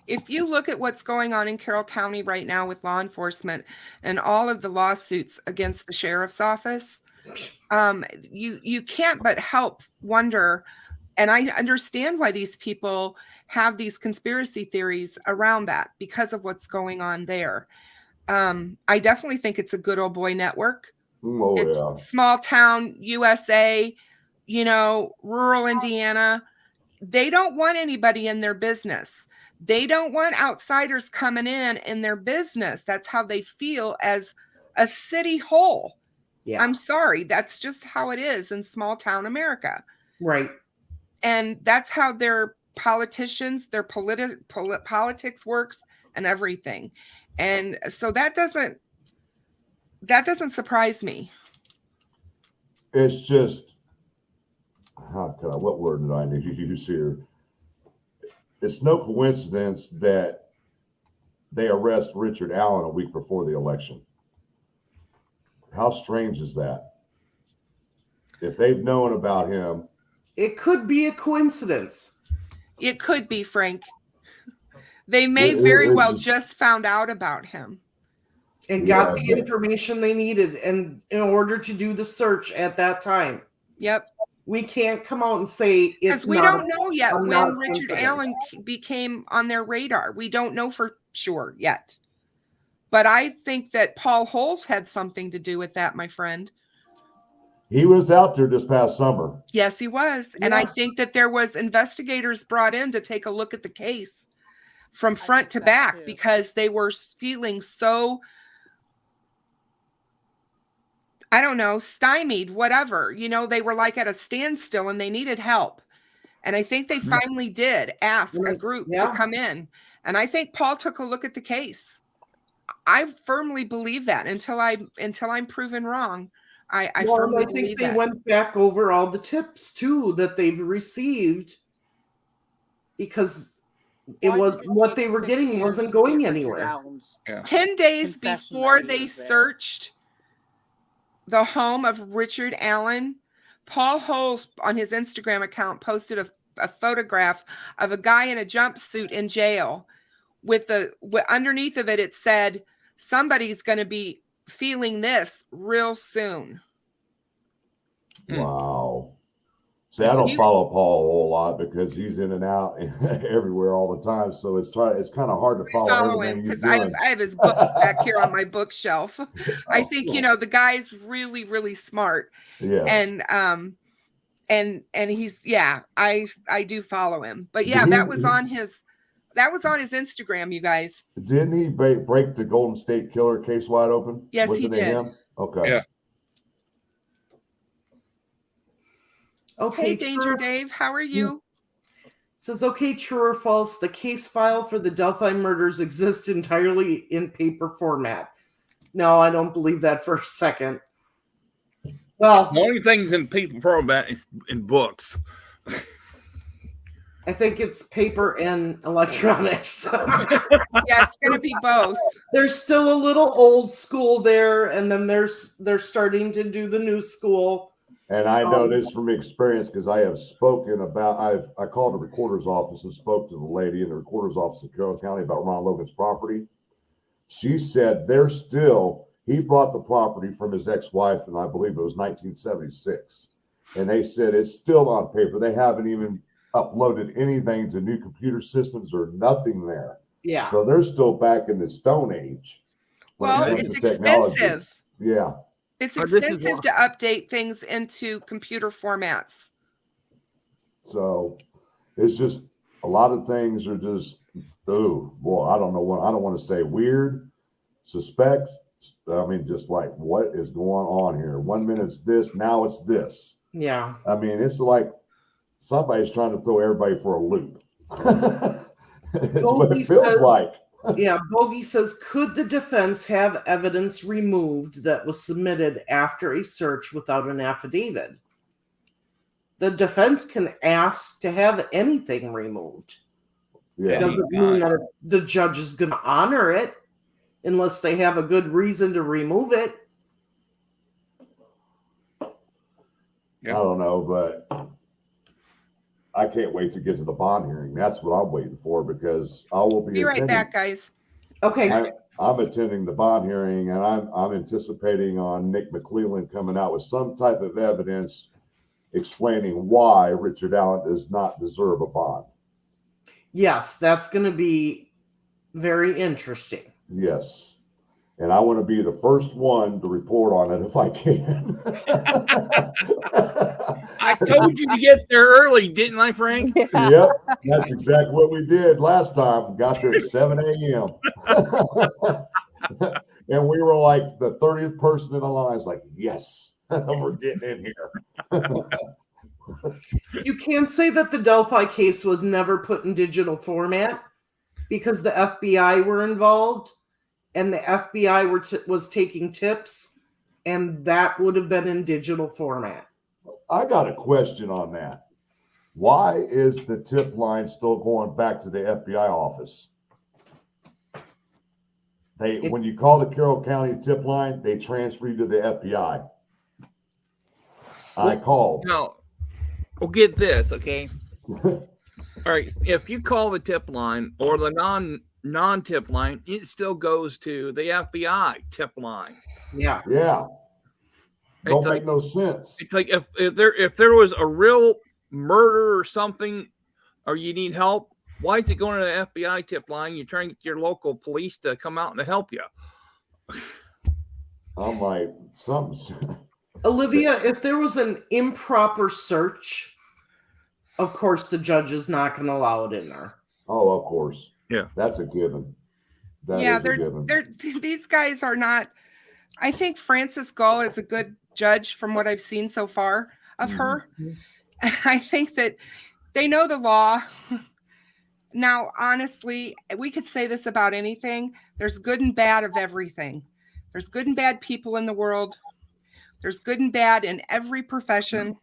If you look at what's going on in Carroll County right now with law enforcement and all of the lawsuits against the sheriff's office, you can't but help wonder. And I understand why these people have these conspiracy theories around that because of what's going on there. I definitely think it's a good old boy network. Oh, It's yeah. small town USA, rural Indiana. They don't want anybody in their business. They don't want outsiders coming in their business. That's how they feel as a city whole. Yeah. I'm sorry. That's just how it is in small town America. Right. And that's how their politicians, their politics works and everything. And so that doesn't surprise me. It's just, what word did I need to use here? It's no coincidence that they arrest Richard Allen a week before the election. How strange is that? If they've known about him. It could be a coincidence. It could be, Frank. They may very well just found out about him. And got the information they needed and in order to do the search at that time. Yep. We can't come out and say it's because we don't know yet when Richard Allen became on their radar. We don't know for sure yet. But I think that Paul Holes had something to do with that, my friend. He was out there this past summer. Yes, he was. And I think that there was investigators brought in to take a look at the case from front to back because they were feeling so, I don't know, stymied, whatever. They were like at a standstill and they needed help. And I think they finally did ask a group to come in. And I think Paul took a look at the case. I firmly believe that until I'm proven wrong. I firmly believe they went back over all the tips too that they've received because it was what they were getting wasn't going anywhere. 10 days before they searched the home of Richard Allen, Paul Holes on his Instagram account posted a photograph of a guy in a jumpsuit in jail with underneath of it, it said, somebody's going to be feeling this real soon. Wow. See, I don't follow Paul a whole lot because he's in and out everywhere all the time. So it's kind of hard to follow him because I have his books back here on my bookshelf. I think the guy's really, really smart. Yes. And he's I do follow him. But that was on his Instagram, you guys. Didn't he break the Golden State Killer case wide open? Yes, he did. Him? Okay. Yeah. Okay, hey, Danger Dave, how are you? Says, okay, true or false, the case file for the Delphi murders exists entirely in paper format. No, I don't believe that for a second. Well, the only things in paper format is in books. I think it's paper and electronics. Yeah, it's going to be both. There's still a little old school there, and then they're starting to do the new school. And I know this from experience because I have spoken about, I called the recorder's office and spoke to the lady in the recorder's office in Carroll County about Ron Logan's property. She said he bought the property from his ex-wife, and I believe it was 1976. And they said it's still on paper. They haven't even uploaded anything to new computer systems or nothing there. Yeah. So they're still back in the Stone Age. when it Well, comes it's to technology. expensive. Yeah. It's This is expensive why- to update things into computer formats. So it's just a lot of things are just, oh, boy, I don't know what, I don't want to say weird, suspect. I mean, just like what is going on here? 1 minute it's this, now it's this. Yeah. I mean, it's like somebody's trying to throw everybody for a loop. It's what Bogey it feels says- like. Yeah, Bogey says, could the defense have evidence removed that was submitted after a search without an affidavit? The defense can ask to have anything removed. Yeah. Doesn't mean that the judge is going to honor it unless they have a good reason to remove it. I don't know, but I can't wait to get to the bond hearing. That's what I'm waiting for because I will Be right back, guys. Okay. I'm attending the bond hearing, and I'm anticipating on Nick McClellan coming out with some type of evidence explaining why Richard Allen does not deserve a bond. Yes, that's going to be very interesting. Yes. And I want to be the first one to report on it if I can. I told you to get there early, didn't I, Frank? Yep, that's exactly what we did last time. Got there at 7 a.m. And we were like the 30th person in the line. It's like, yes, we're getting in here. You can't say that the Delphi case was never put in digital format because the FBI were involved and the FBI was taking tips, and that would have been in digital format. I got a question on that. Why is the tip line still going back to the FBI office? When you call the Carroll County tip line, they transfer you to the FBI. I called. No. Well, get this, okay? All right. If you call the tip line or the non-tip line, it still goes to the FBI tip line. Yeah. Yeah. Don't It's make like, no sense. it's like if there was a real murder or something, or you need help, why is it going to the FBI tip line? You're trying to get your local police to come out and to help you. I'm like, something's Olivia, if there was an improper search, of course the judge is not going to allow it in there. Oh, of course. Yeah. That's a given. That Yeah, is a given. these guys are not. I think Frances Gull is a good judge from what I've seen so far of her. And I think that they know the law. Now, honestly, we could say this about anything. There's good and bad of everything. There's good and bad people in the world. There's good and bad in every profession.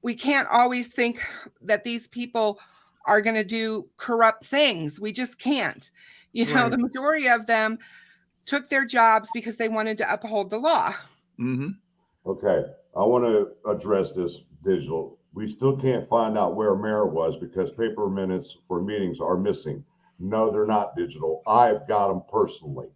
We can't always think that these people are going to do corrupt things. We just can't. You know, Right. the majority of them took their jobs because they wanted to uphold the law. Mm-hmm. Okay. I want to address this digital. We still can't find out where Mayor was because paper minutes for meetings are missing. No, they're not digital. I've got them personally.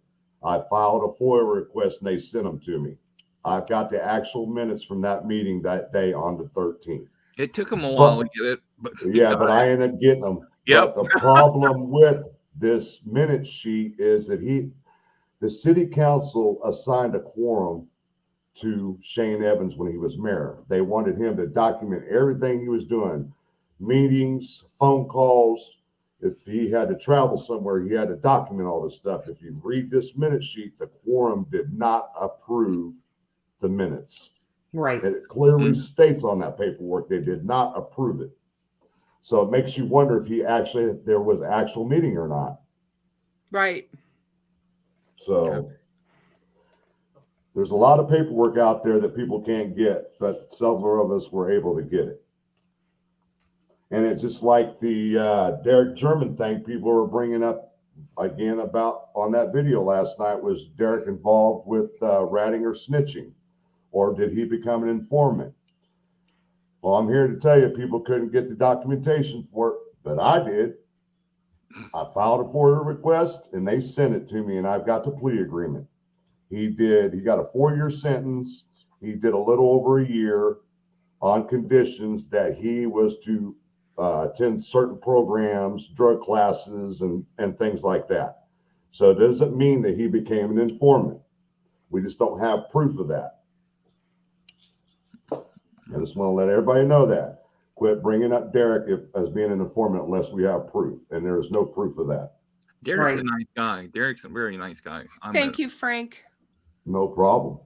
I filed a FOIA request and they sent them to me. I've got the actual minutes from that meeting that day on the 13th. It took them a while to get it, but Yeah, but I ended up getting them. Yep. But the problem with this minute sheet is that the city council assigned a quorum to Shane Evans when he was mayor. They wanted him to document everything he was doing, meetings, phone calls. If he had to travel somewhere, he had to document all this stuff. If you read this minute sheet, the quorum did not approve the minutes. Right. It clearly states on that paperwork they did not approve it. So it makes you wonder if there was an actual meeting or not. Right. So there's a lot of paperwork out there that people can't get, but several of us were able to get it. And it's just like the Derek German thing people were bringing up again about on that video last night. Was Derek involved with ratting or snitching? Or did he become an informant? Well, I'm here to tell you people couldn't get the documentation for it, but I did. I filed a FOIA request and they sent it to me and I've got the plea agreement. He got a 4-year sentence. He did a little over a year on conditions that he was to attend certain programs, drug classes, and things like that. So it doesn't mean that he became an informant. We just don't have proof of that. I just want to let everybody know that. Quit bringing up Derek as being an informant unless we have proof, and there is no proof of that. Derek's Right. a nice guy. Derek's a very nice guy. Thank you, Frank. No problem.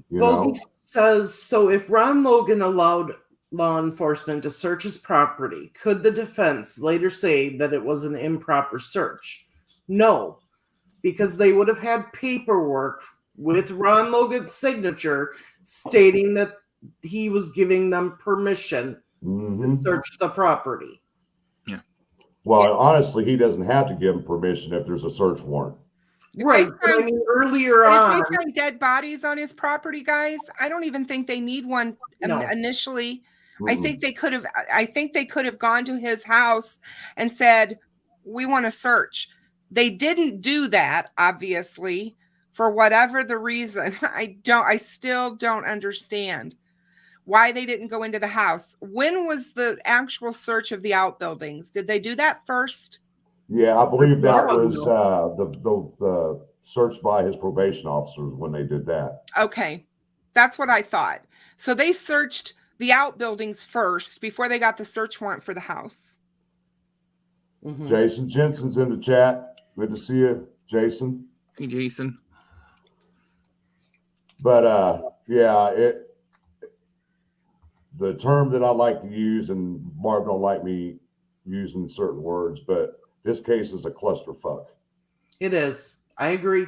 You Bogey know, says, so if Ron Logan allowed law enforcement to search his property, could the defense later say that it was an improper search? No, because they would have had paperwork with Ron Logan's signature stating that he was giving them permission to search the property. well, honestly, he doesn't have to give them permission if there's a search warrant. Right. If But I mean, earlier on, they find dead bodies on his property, guys, I don't even think they need one No. initially. Mm-mm. I think they could have gone to his house and said, we want to search. They didn't do that, obviously, for whatever the reason. I still don't understand why they didn't go into the house. When was the actual search of the outbuildings? Did they do that first? Yeah, I believe that Yeah, was the search by his probation officers when they did that. Okay. That's what I thought. So they searched the outbuildings first before they got the search warrant for the house. Mhm. Jason Jensen's in the chat. Good to see you, Jason. Hey, Jason. But yeah, the term that I like to use, and Barb don't like me using certain words, but this case is a clusterfuck. It is. I agree.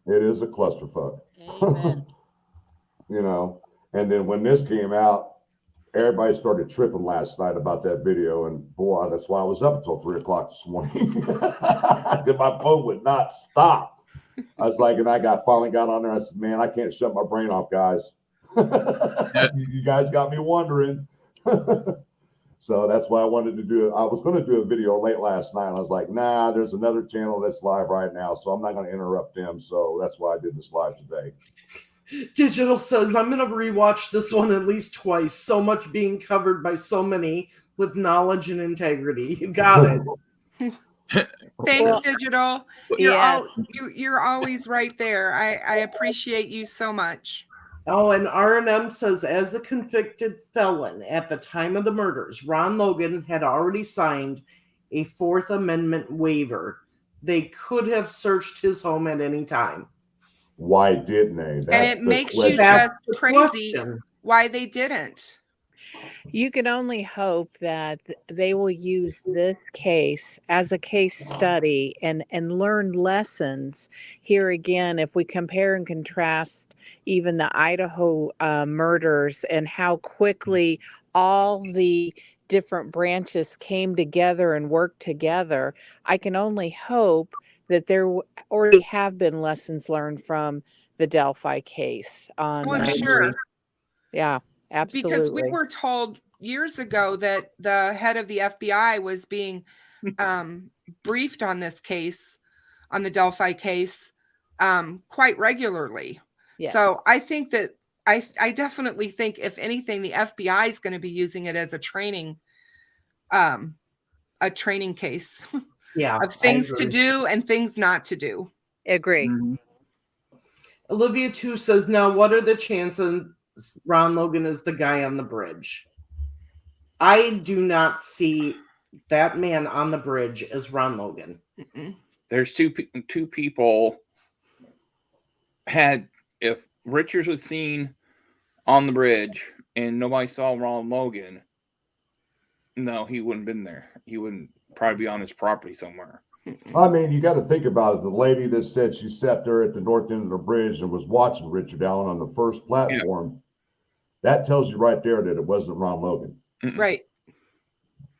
It is a clusterfuck. Amen. You know, and then when this came out, everybody started tripping last night about that video, and boy, that's why I was up until 3:00 this morning. My phone would not stop. I was like, and finally got on there. I said, man, I can't shut my brain off, guys. You guys got me wondering. So that's why I wanted to do it. I was going to do a video late last night. And I was like, nah, there's another channel that's live right now, so I'm not going to interrupt them. So that's why I did this live today. Digital says, I'm going to rewatch this one at least twice. So much being covered by so many with knowledge and integrity. You got it. Thanks, Well, Digital. yes. You're always right there. I appreciate you so much. Oh, and R&M says, as a convicted felon at the time of the murders, Ron Logan had already signed a Fourth Amendment waiver. They could have searched his home at any time. Why didn't they? And it makes you That's just the crazy question. why they didn't. You can only hope that they will use this case as a case study and learn lessons. Here again, if we compare and contrast even the Idaho murders and how quickly all the different branches came together and worked together, I can only hope that there already have been lessons learned from the Delphi case. Well, sure. Yeah, absolutely. Because we were told years ago that the head of the FBI was being briefed on this case, on the Delphi case, quite regularly. Yes. So I think that I definitely think, if anything, the FBI is going to be using it as a training case Yeah, of things to do and things not to do. Agree. Mhm. Olivia too says, now what are the chances Ron Logan is the guy on the bridge? I do not see that man on the bridge as Ron Logan. Mm-mm. There's two people if Richards was seen on the bridge and nobody saw Ron Logan, no, he wouldn't have been there. He wouldn't probably be on his property somewhere. I mean, you got to think about it. The lady that said she sat there at the north end of the bridge and was watching Richard Allen on the first platform, that tells you right there that it wasn't Ron Logan. Right.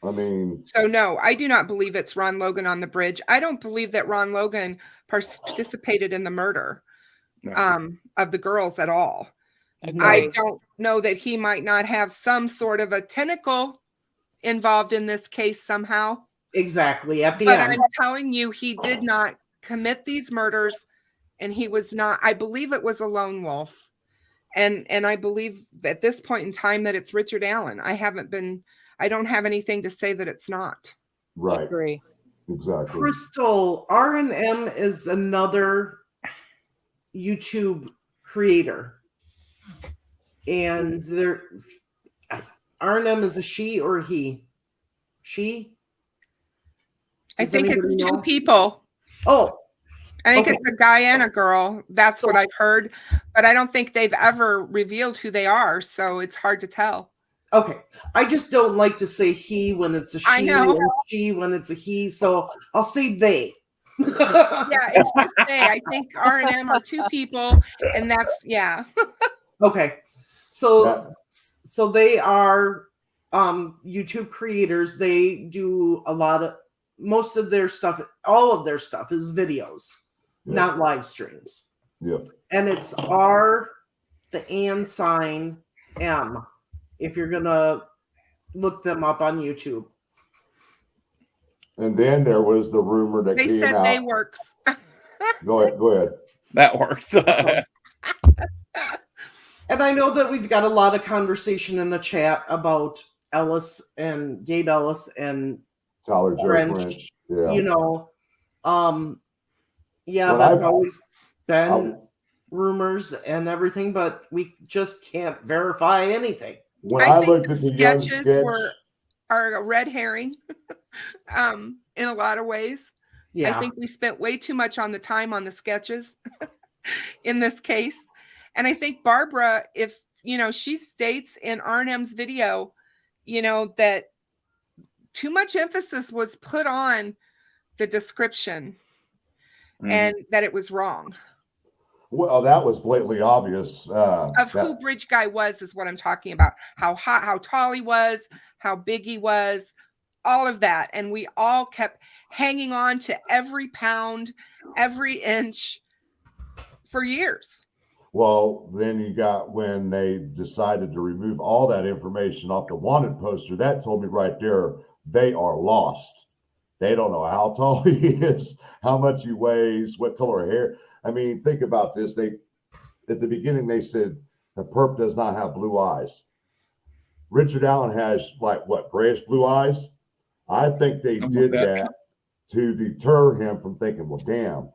I mean, So no, I do not believe it's Ron Logan on the bridge. I don't believe that Ron Logan participated in the murder No. of the girls at all. Agreed. I don't know that he might not have some sort of a tentacle involved in this case somehow. Exactly. At the But end. I'm telling you, he did not commit these murders, and he was not. I believe it was a lone wolf, and I believe at this point in time that it's Richard Allen. I I don't have anything to say that it's not. Right. Agree. Exactly. Crystal, R&M is another YouTube creator. And R&M is a she or a he? She? I Does think it's anybody two know? people. Oh, I think okay. it's a guy and a girl. That's So- what I've heard, but I don't think they've ever revealed who they are, so it's hard to tell. Okay. I just don't like to say he when it's a she I know. and she when it's a he, so I'll say they. Yeah, it's just they. I think R&M are two people, and that's Okay. So Yeah. so they are YouTube creators. They do most of their stuff, all of their stuff is videos, Yeah. not live streams. Yeah. And it's R, the and sign, M, if you're gonna look them up on YouTube. And then there was the rumor that they came said out. they works. Go ahead. That works. And I know that we've got a lot of conversation in the chat about Ellis and Gabe Ellis and Tyler Joe French. Yeah. you know, yeah, When that's I've- always been I- rumors and everything, but we just can't verify anything. When I I think looked the at the young sketches sketch, are a red herring in a lot of ways. Yeah. I think we spent way too much on the time on the sketches in this case. And I think Barbara, if, she states in R&M's video, that too much emphasis was put on the description and that it was wrong. well, that was blatantly obvious. Of who Bridge Guy was is what I'm talking about. How hot, how tall he was, how big he was, all of that. And we all kept hanging on to every pound, every inch for years. Well, then you got when they decided to remove all that information off the wanted poster. That told me right there they are lost. They don't know how tall he is, how much he weighs, what color hair. I mean, think about this. At the beginning they said the perp does not have blue eyes. Richard Allen has grayish blue eyes. I think they did that to deter him from thinking, well, damn,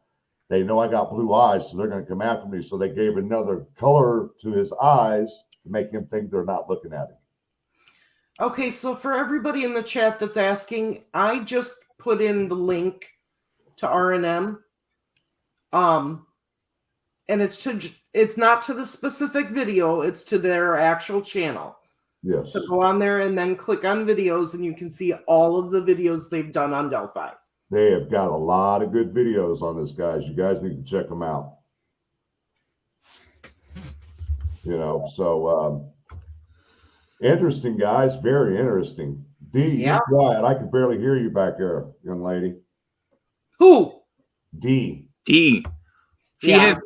they know I got blue eyes, so they're going to come after me. So they gave another color to his eyes to make him think they're not looking at him. Okay, so for everybody in the chat that's asking, I just put in the link to R&M. And it's not to the specific video, it's to their actual channel. Yes. So go on there and then click on videos and you can see all of the videos they've done on Delphi. They have got a lot of good videos on this, guys. You guys need to check them out. So interesting, guys. Very interesting. D, Yeah. you're quiet. I can barely hear you back there, young lady. Who? D. She Yeah. had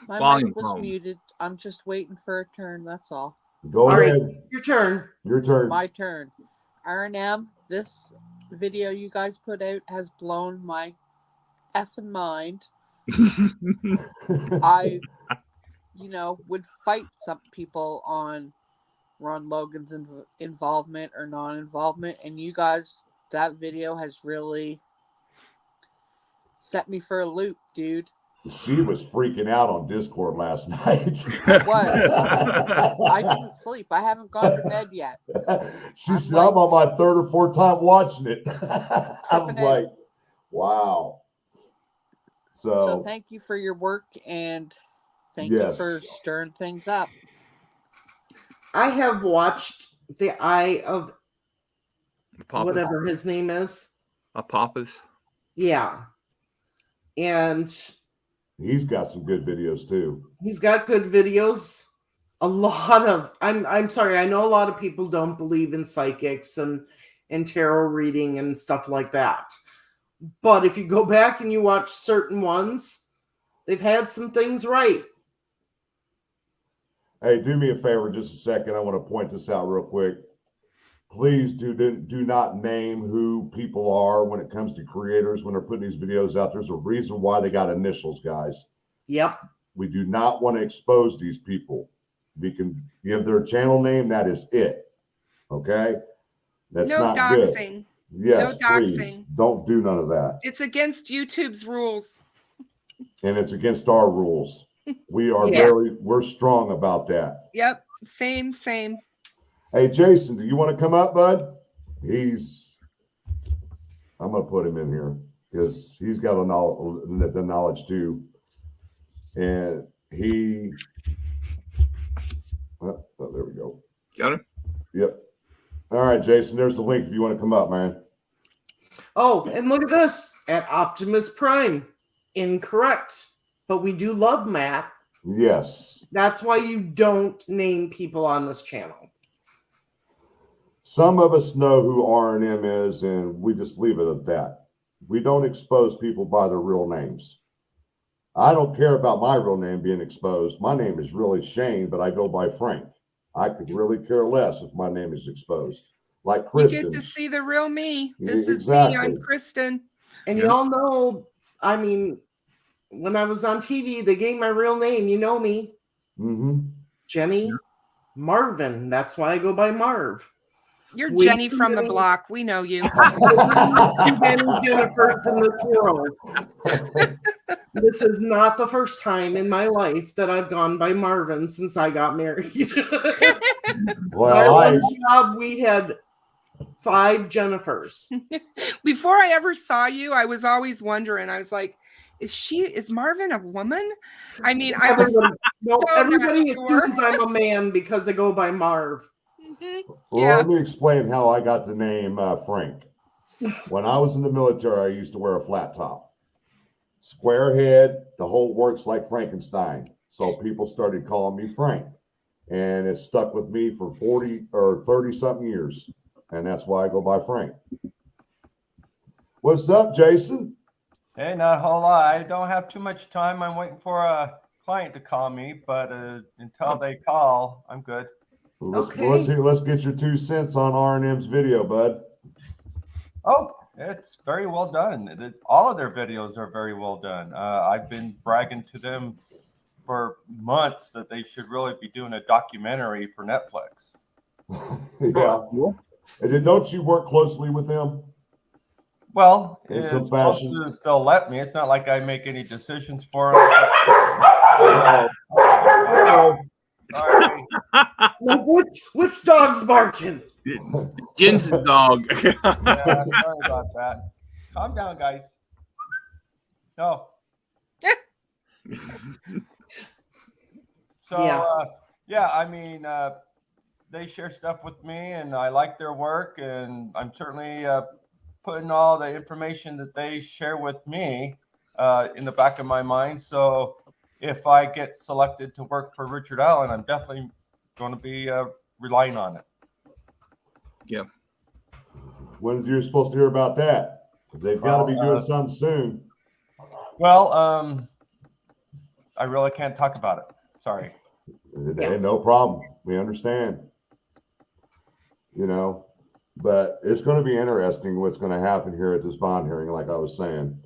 My volume mic was problem. muted. I'm just waiting for a turn. That's all. Go All right. ahead. Your turn. Your turn. My turn. R&M, this video you guys put out has blown my effing mind. I, would fight some people on Ron Logan's involvement or non-involvement, and you guys, that video has really set me for a loop, dude. She was freaking out on Discord last night. It was. I didn't sleep. I haven't gone to bed yet. She said, I'm on my third or fourth time watching it. I was Tripping out. like, wow. So thank you for your work, and thank you for stirring things up. I have watched the Eye of Papa's. whatever his name is. Papa's. Yeah. And he's got some good videos too. he's got good videos. I'm sorry, I know a lot of people don't believe in psychics and tarot reading and stuff like that. But if you go back and you watch certain ones, they've had some things right. Hey, do me a favor just a second. I want to point this out real quick. Please do not name who people are when it comes to creators when they're putting these videos out. There's a reason why they got initials, guys. Yep. We do not want to expose these people. We can give their channel name. That is it. Okay, that's No not good. doxing. Yes, No please doxing. don't do none of that. It's against YouTube's rules. And it's against our rules. We are Yeah. we're strong about that. Yep. Same. Hey, Jason, do you want to come up, bud? I'm going to put him in here because he's got the knowledge too. And oh, there we go. Got it? Yep. All right, Jason, there's the link if you want to come up, man. Oh, and look at this at Optimus Prime. Incorrect. But we do love Matt. Yes. That's why you don't name people on this channel. Some of us know who R&M is, and we just leave it at that. We don't expose people by their real names. I don't care about my real name being exposed. My name is really Shane, but I go by Frank. I could really care less if my name is exposed. Like Kristen. You get to see the real me. This Exactly. is me. I'm Kristen. And Yeah. y'all know, I mean, when I was on TV, they gave my real name. You know me. Mm-hmm. Jenny Marvin. That's why I go by Marv. You're We Jenny too from the many- block. We know you. Too many Jennifers in this world. This is not the first time in my life that I've gone by Marvin since I got married. My one job, we had 5 Jennifers. Before I ever saw you, I was always wondering. I was like, is Marvin a woman? I mean, I was Everybody not sure. assumes I'm a man because I go by Marv. Well, Yeah. let me explain how I got the name Frank. When I was in the military, I used to wear a flat top. Square head, the whole works like Frankenstein. So people started calling me Frank. And it stuck with me for 40 or 30 something years. And that's why I go by Frank. What's up, Jason? Hey, not a whole lot. I don't have too much time. I'm waiting for a client to call me, but until they call, I'm good. Well, Okay. let's get your 2 cents on R&M's video, bud. Oh, it's very well done. All of their videos are very well done. I've been bragging to them for months that they should really be doing a documentary for Netflix. Yeah. And then don't you work closely with them? Well, In as some close fashion. as they'll let me. It's not like I make any decisions for them. Sorry. Which dog's barking? Jen's dog. Yeah, sorry about that. Calm down, guys. No. So, Yeah. I mean, they share stuff with me, and I like their work, and I'm certainly putting all the information that they share with me in the back of my mind. So if I get selected to work for Richard Allen, I'm definitely going to be relying on it. Yeah. When are you supposed to hear about that? Because they've got to be doing something soon. Well, I really can't talk about it. Sorry. Hey, no problem. We understand. You know, but it's going to be interesting what's going to happen here at this bond hearing, like I was saying.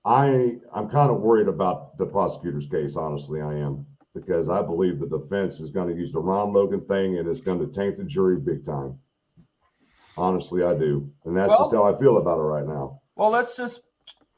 I'm kind of worried about the prosecutor's case, honestly, I am, because I believe the defense is going to use the Ron Logan thing and it's going to taint the jury big time. Honestly, I do. And that's just how I feel about it right now. Well, let's just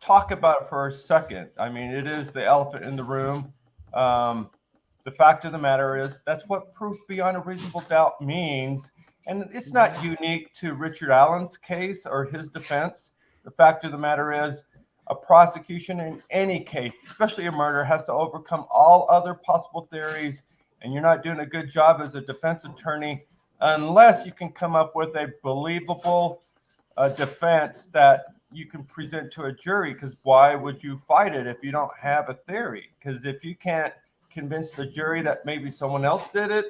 talk about it for a second. I mean, it is the elephant in the room. The fact of the matter is that's what proof beyond a reasonable doubt means. And it's not unique to Richard Allen's case or his defense. The fact of the matter is a prosecution in any case, especially a murder, has to overcome all other possible theories. And you're not doing a good job as a defense attorney unless you can come up with a believable defense that you can present to a jury. Because why would you fight it if you don't have a theory? Because if you can't convince the jury that maybe someone else did it,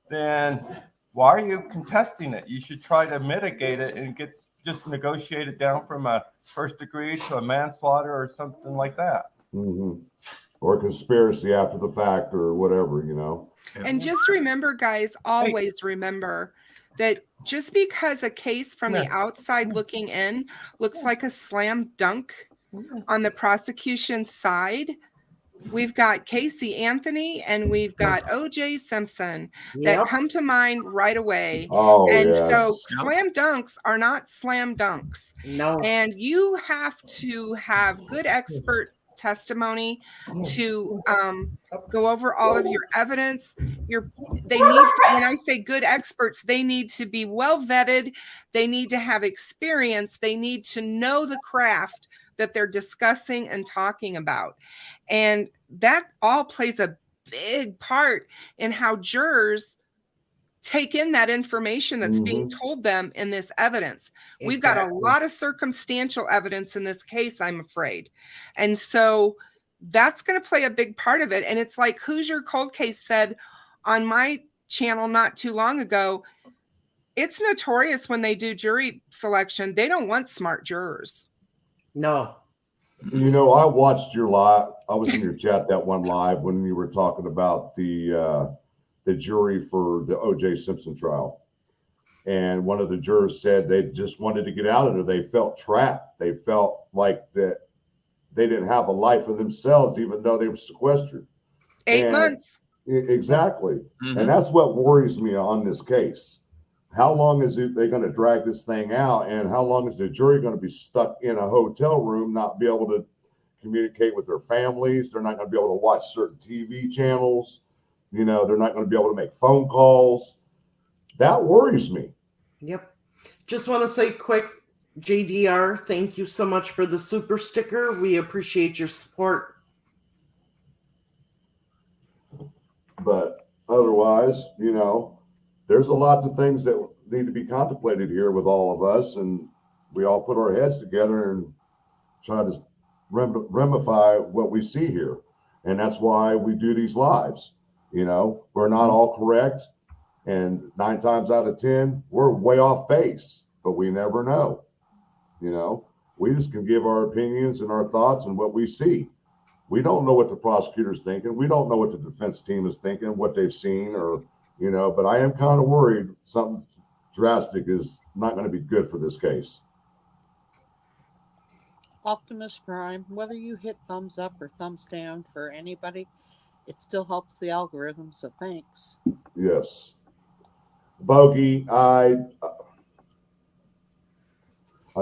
then why are you contesting it? You should try to mitigate it and just negotiate it down from a first degree to a manslaughter or something like that. Mm-hmm. Or conspiracy after the fact or whatever, you know. And just remember, guys, always remember that just because a case from the outside looking in looks like a slam dunk on the prosecution's side, we've got Casey Anthony and we've got OJ Simpson that Yep. come to mind right away. Oh, And yes. so slam dunks are not slam dunks. No. And you have to have good expert testimony to go over all of your evidence. They need to, when I say good experts, they need to be well vetted. They need to have experience. They need to know the craft that they're discussing and talking about. And that all plays a big part in how jurors take in that information that's being told them in this evidence. We've got a lot of circumstantial evidence in this case, I'm afraid. And so that's going to play a big part of it. And it's like Hoosier Cold Case said on my channel not too long ago, it's notorious when they do jury selection, they don't want smart jurors. No. You know, I watched your live. I was in your chat that one live when you were talking about the jury for the O.J. Simpson trial. And one of the jurors said they just wanted to get out of it. They felt trapped. They felt like that they didn't have a life for themselves, even though they were sequestered. 8 months. Exactly. And that's what worries me on this case. How long is they going to drag this thing out? And how long is the jury going to be stuck in a hotel room, not be able to communicate with their families? They're not going to be able to watch certain TV channels. You know, they're not going to be able to make phone calls. That worries me. Yep. Just want to say quick, JDR, thank you so much for the super sticker. We appreciate your support. But otherwise, you know, there's a lot of things that need to be contemplated here with all of us. And we all put our heads together and try to ramify what we see here. And that's why we do these lives. You know, we're not all correct. And 9 times out of 10, we're way off base, but we never know. You know, we just can give our opinions and our thoughts and what we see. We don't know what the prosecutor's thinking. We don't know what the defense team is thinking, what they've seen, or, you know, but I am kind of worried something drastic is not going to be good for this case. Optimus Prime, whether you hit thumbs up or thumbs down for anybody, it still helps the algorithm, so thanks. Yes. Bogey, I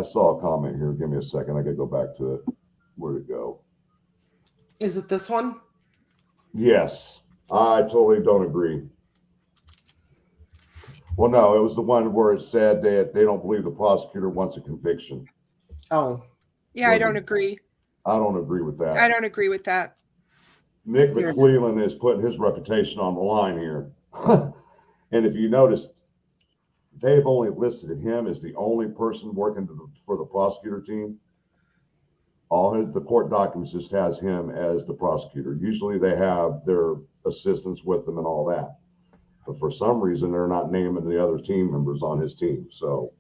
saw a comment here. Give me a second. I got to go back to it. Where'd it go? Is it this one? Yes. I totally don't agree. Well, no, it was the one where it said that they don't believe the prosecutor wants a conviction. Oh. Yeah, I don't agree. I don't agree with that. I don't agree with that. Nick McClellan is putting his reputation on the line here. And if you noticed, they've only listed him as the only person working for the prosecutor team. The court documents just has him as the prosecutor. Usually they have their assistants with them and all that. But for some reason, they're not naming the other team members on his team. So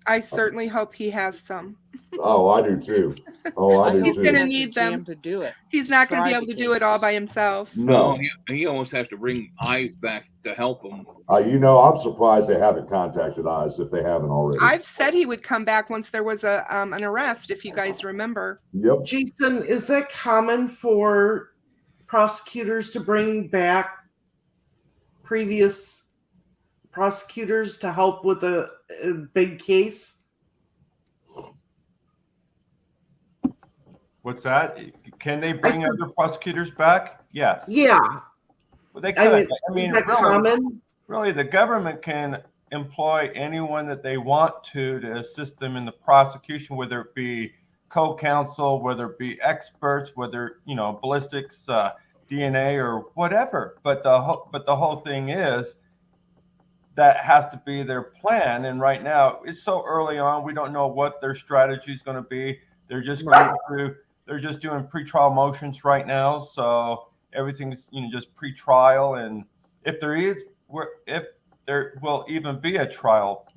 I certainly hope he has some. Oh, I do too. Oh, I do He's too. going to need them to do it. He's not going to be able to do it all by himself. No. He almost has to bring eyes back to help him. You know, I'm surprised they haven't contacted us if they haven't already. I've said he would come back once there was an arrest, if you guys remember. Yep. Jason, is that common for prosecutors to bring back previous prosecutors to help with a big case? What's that? Can they bring other prosecutors back? Yes. Yeah. Well, they could. I mean, is that common? Really, the government can employ anyone that they want to assist them in the prosecution, whether it be co-counsel, whether it be experts, whether, you know, ballistics, DNA, or whatever. But the whole thing is that has to be their plan. And right now, it's so early on, we don't know what their strategy is going to be. They're just going through. They're just doing pretrial motions right now, so everything's, you know, just pretrial. And if there will even be a trial,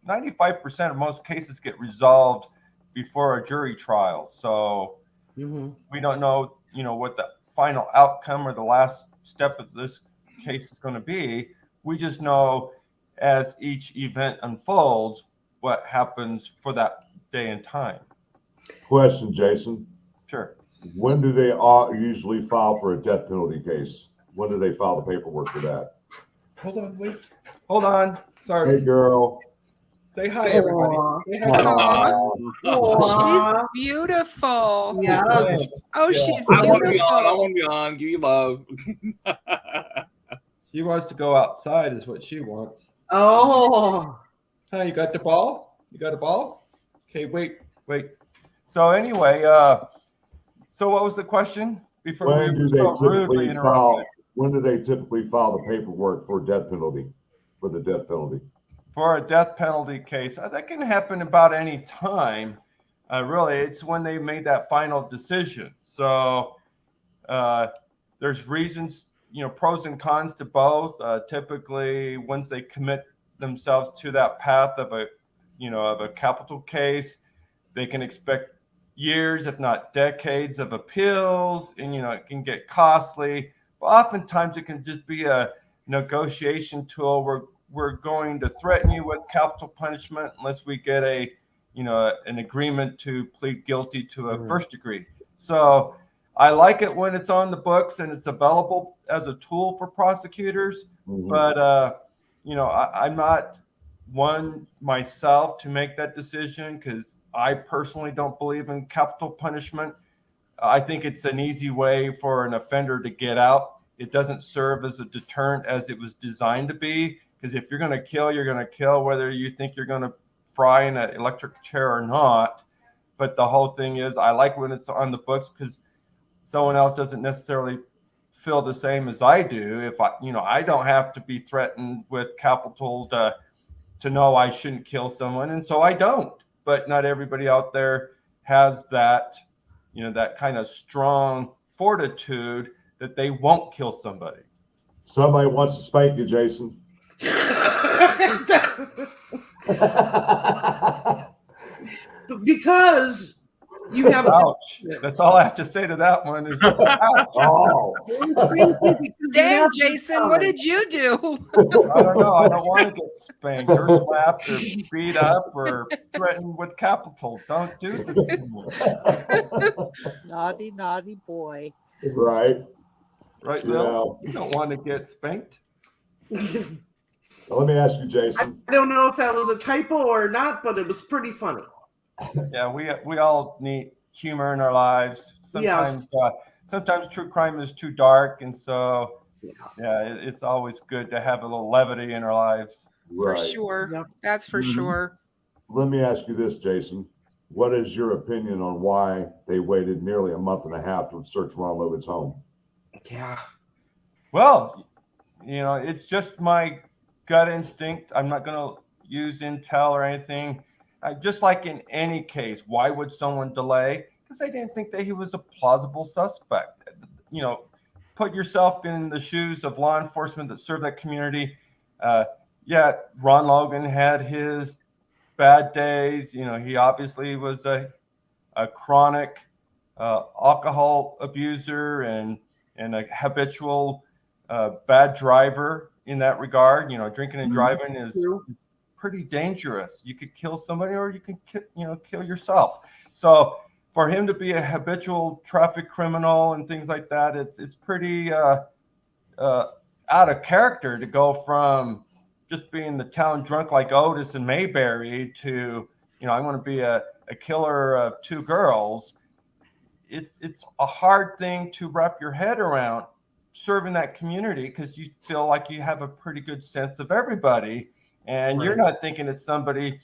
95% of most cases get resolved before a jury trial. So we don't know, you know, what the final outcome or the last step of this case is going to be. We just know as each event unfolds what happens for that day and time. Question, Jason. Sure. When do they usually file for a death penalty case? When do they file the paperwork for that? Hold on, wait. Hold on. Sorry. Hey, girl. Say hi, everybody. Aw. Say hi. Aw. Aw. She's beautiful. Yes. Oh, Yeah. she's I want to be on. I beautiful. want to be on. Give you love. She wants to go outside, is what she wants. Oh. Hi, you got the ball? You got a ball? Okay, wait. So anyway, so what was the question? Before When we do were they so rudely typically interrupted. file? When do they typically file the paperwork for death penalty? For the death penalty? For a death penalty case, that can happen about any time. Really, it's when they made that final decision. So there's reasons, pros and cons to both. Typically, once they commit themselves to that path of a capital case, they can expect years, if not decades, of appeals, and it can get costly. But oftentimes, it can just be a negotiation tool. We're going to threaten you with capital punishment unless we get an agreement to plead guilty to a first degree. So I like it when it's on the books and it's available as a tool for prosecutors. Mhm. But I'm not one myself to make that decision because I personally don't believe in capital punishment. I think it's an easy way for an offender to get out. It doesn't serve as a deterrent as it was designed to be. Because if you're going to kill, you're going to kill, whether you think you're going to fry in an electric chair or not. But the whole thing is, I like when it's on the books because someone else doesn't necessarily feel the same as I do. If I don't have to be threatened with capital to know I shouldn't kill someone, and so I don't. But not everybody out there has that, that kind of strong fortitude that they won't kill somebody. Somebody wants to spank you, Jason. Because you have Ouch. That's all I have to say to that one is ouch. Oh, Dang, Jason, what did you do? I don't know. I don't want to get spanked or slapped or beat up or threatened with capital. Don't do this anymore. Naughty, naughty boy. right. Right, Yeah. Bill? You don't want to get spanked. Let me ask you, Jason. I don't know if that was a typo or not, but it was pretty funny. Yeah, we all need humor in our lives. Sometimes sometimes true crime is too dark, and so it's always good to have a little levity in our lives. For Right. sure. Yep. That's for Mhm. sure. Let me ask you this, Jason. What is your opinion on why they waited nearly a month and a half to search Ron Logan's home? Yeah. Well, it's just my gut instinct. I'm not going to use intel or anything. Just like in any case, why would someone delay? Because they didn't think that he was a plausible suspect. Put yourself in the shoes of law enforcement that serve that community. Ron Logan had his bad days. He obviously was a chronic alcohol abuser and a habitual bad driver in that regard. Drinking and driving is pretty dangerous. You could kill somebody or you can kill yourself. So for him to be a habitual traffic criminal and things like that, it's pretty out of character to go from just being the town drunk like Otis and Mayberry to I want to be a killer of two girls. It's a hard thing to wrap your head around serving that community because you feel like you have a pretty good sense of everybody. And you're not thinking it's somebody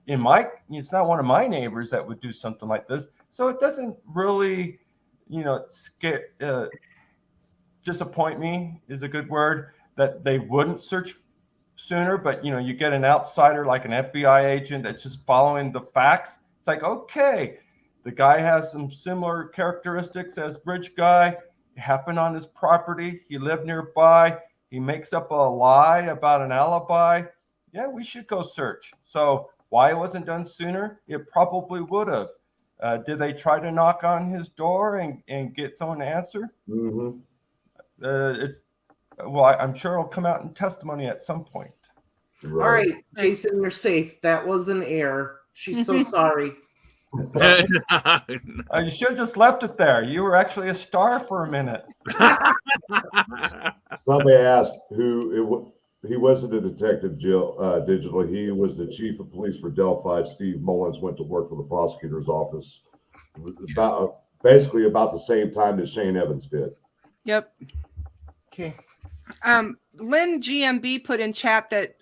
it's not one of my neighbors that would do something like this. So it doesn't really, disappoint me is a good word that they wouldn't search sooner. But, you get an outsider like an FBI agent that's just following the facts. It's like, okay, the guy has some similar characteristics as Bridge Guy. It happened on his property. He lived nearby. He makes up a lie about an alibi. Yeah, we should go search. So why it wasn't done sooner? It probably would have. Did they try to knock on his door and get someone to answer? Mm-hmm. I'm sure it'll come out in testimony at some point. Right. All right, Jason, you're safe. That was an error. She's so sorry. You should have just left it there. You were actually a star for a minute. Somebody asked he wasn't a detective, digital. He was the chief of police for Delphi. Steve Mullins went to work for the prosecutor's office basically about the same time that Shane Evans did. Yep. Okay. Lynn GMB put in chat that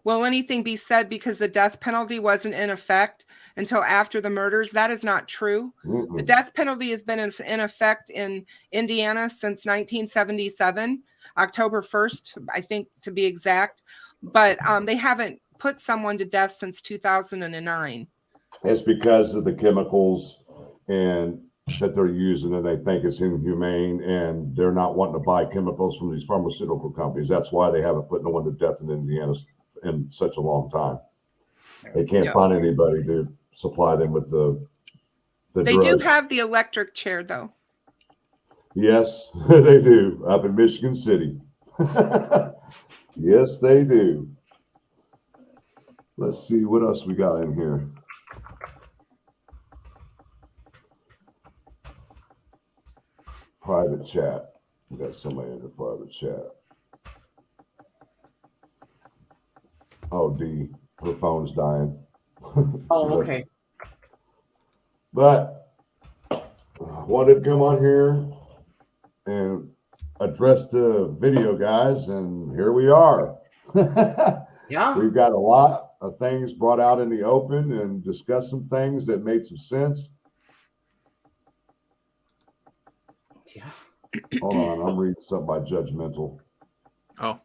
will anything be said because the death penalty wasn't in effect until after the murders? That is not true. The death penalty has been in effect in Indiana since 1977, October 1st, I think to be exact. But they haven't put someone to death since 2009. It's because of the chemicals and that they're using, and they think it's inhumane, and they're not wanting to buy chemicals from these pharmaceutical companies. That's why they haven't put no one to death in Indiana in such a long time. They can't find anybody to supply them with the They drugs. do have the electric chair, though. Yes, they do, up in Michigan City. Yes, they do. Let's see what else we got in here. Private chat. We got somebody in the private chat. Oh, D, her phone's dying. Oh, okay. But I wanted to come on here and address the video, guys, and here we are. Yeah. We've got a lot of things brought out in the open and discussed some things that made some sense. Yeah. Hold on, I'm reading something by Judgmental. Oh.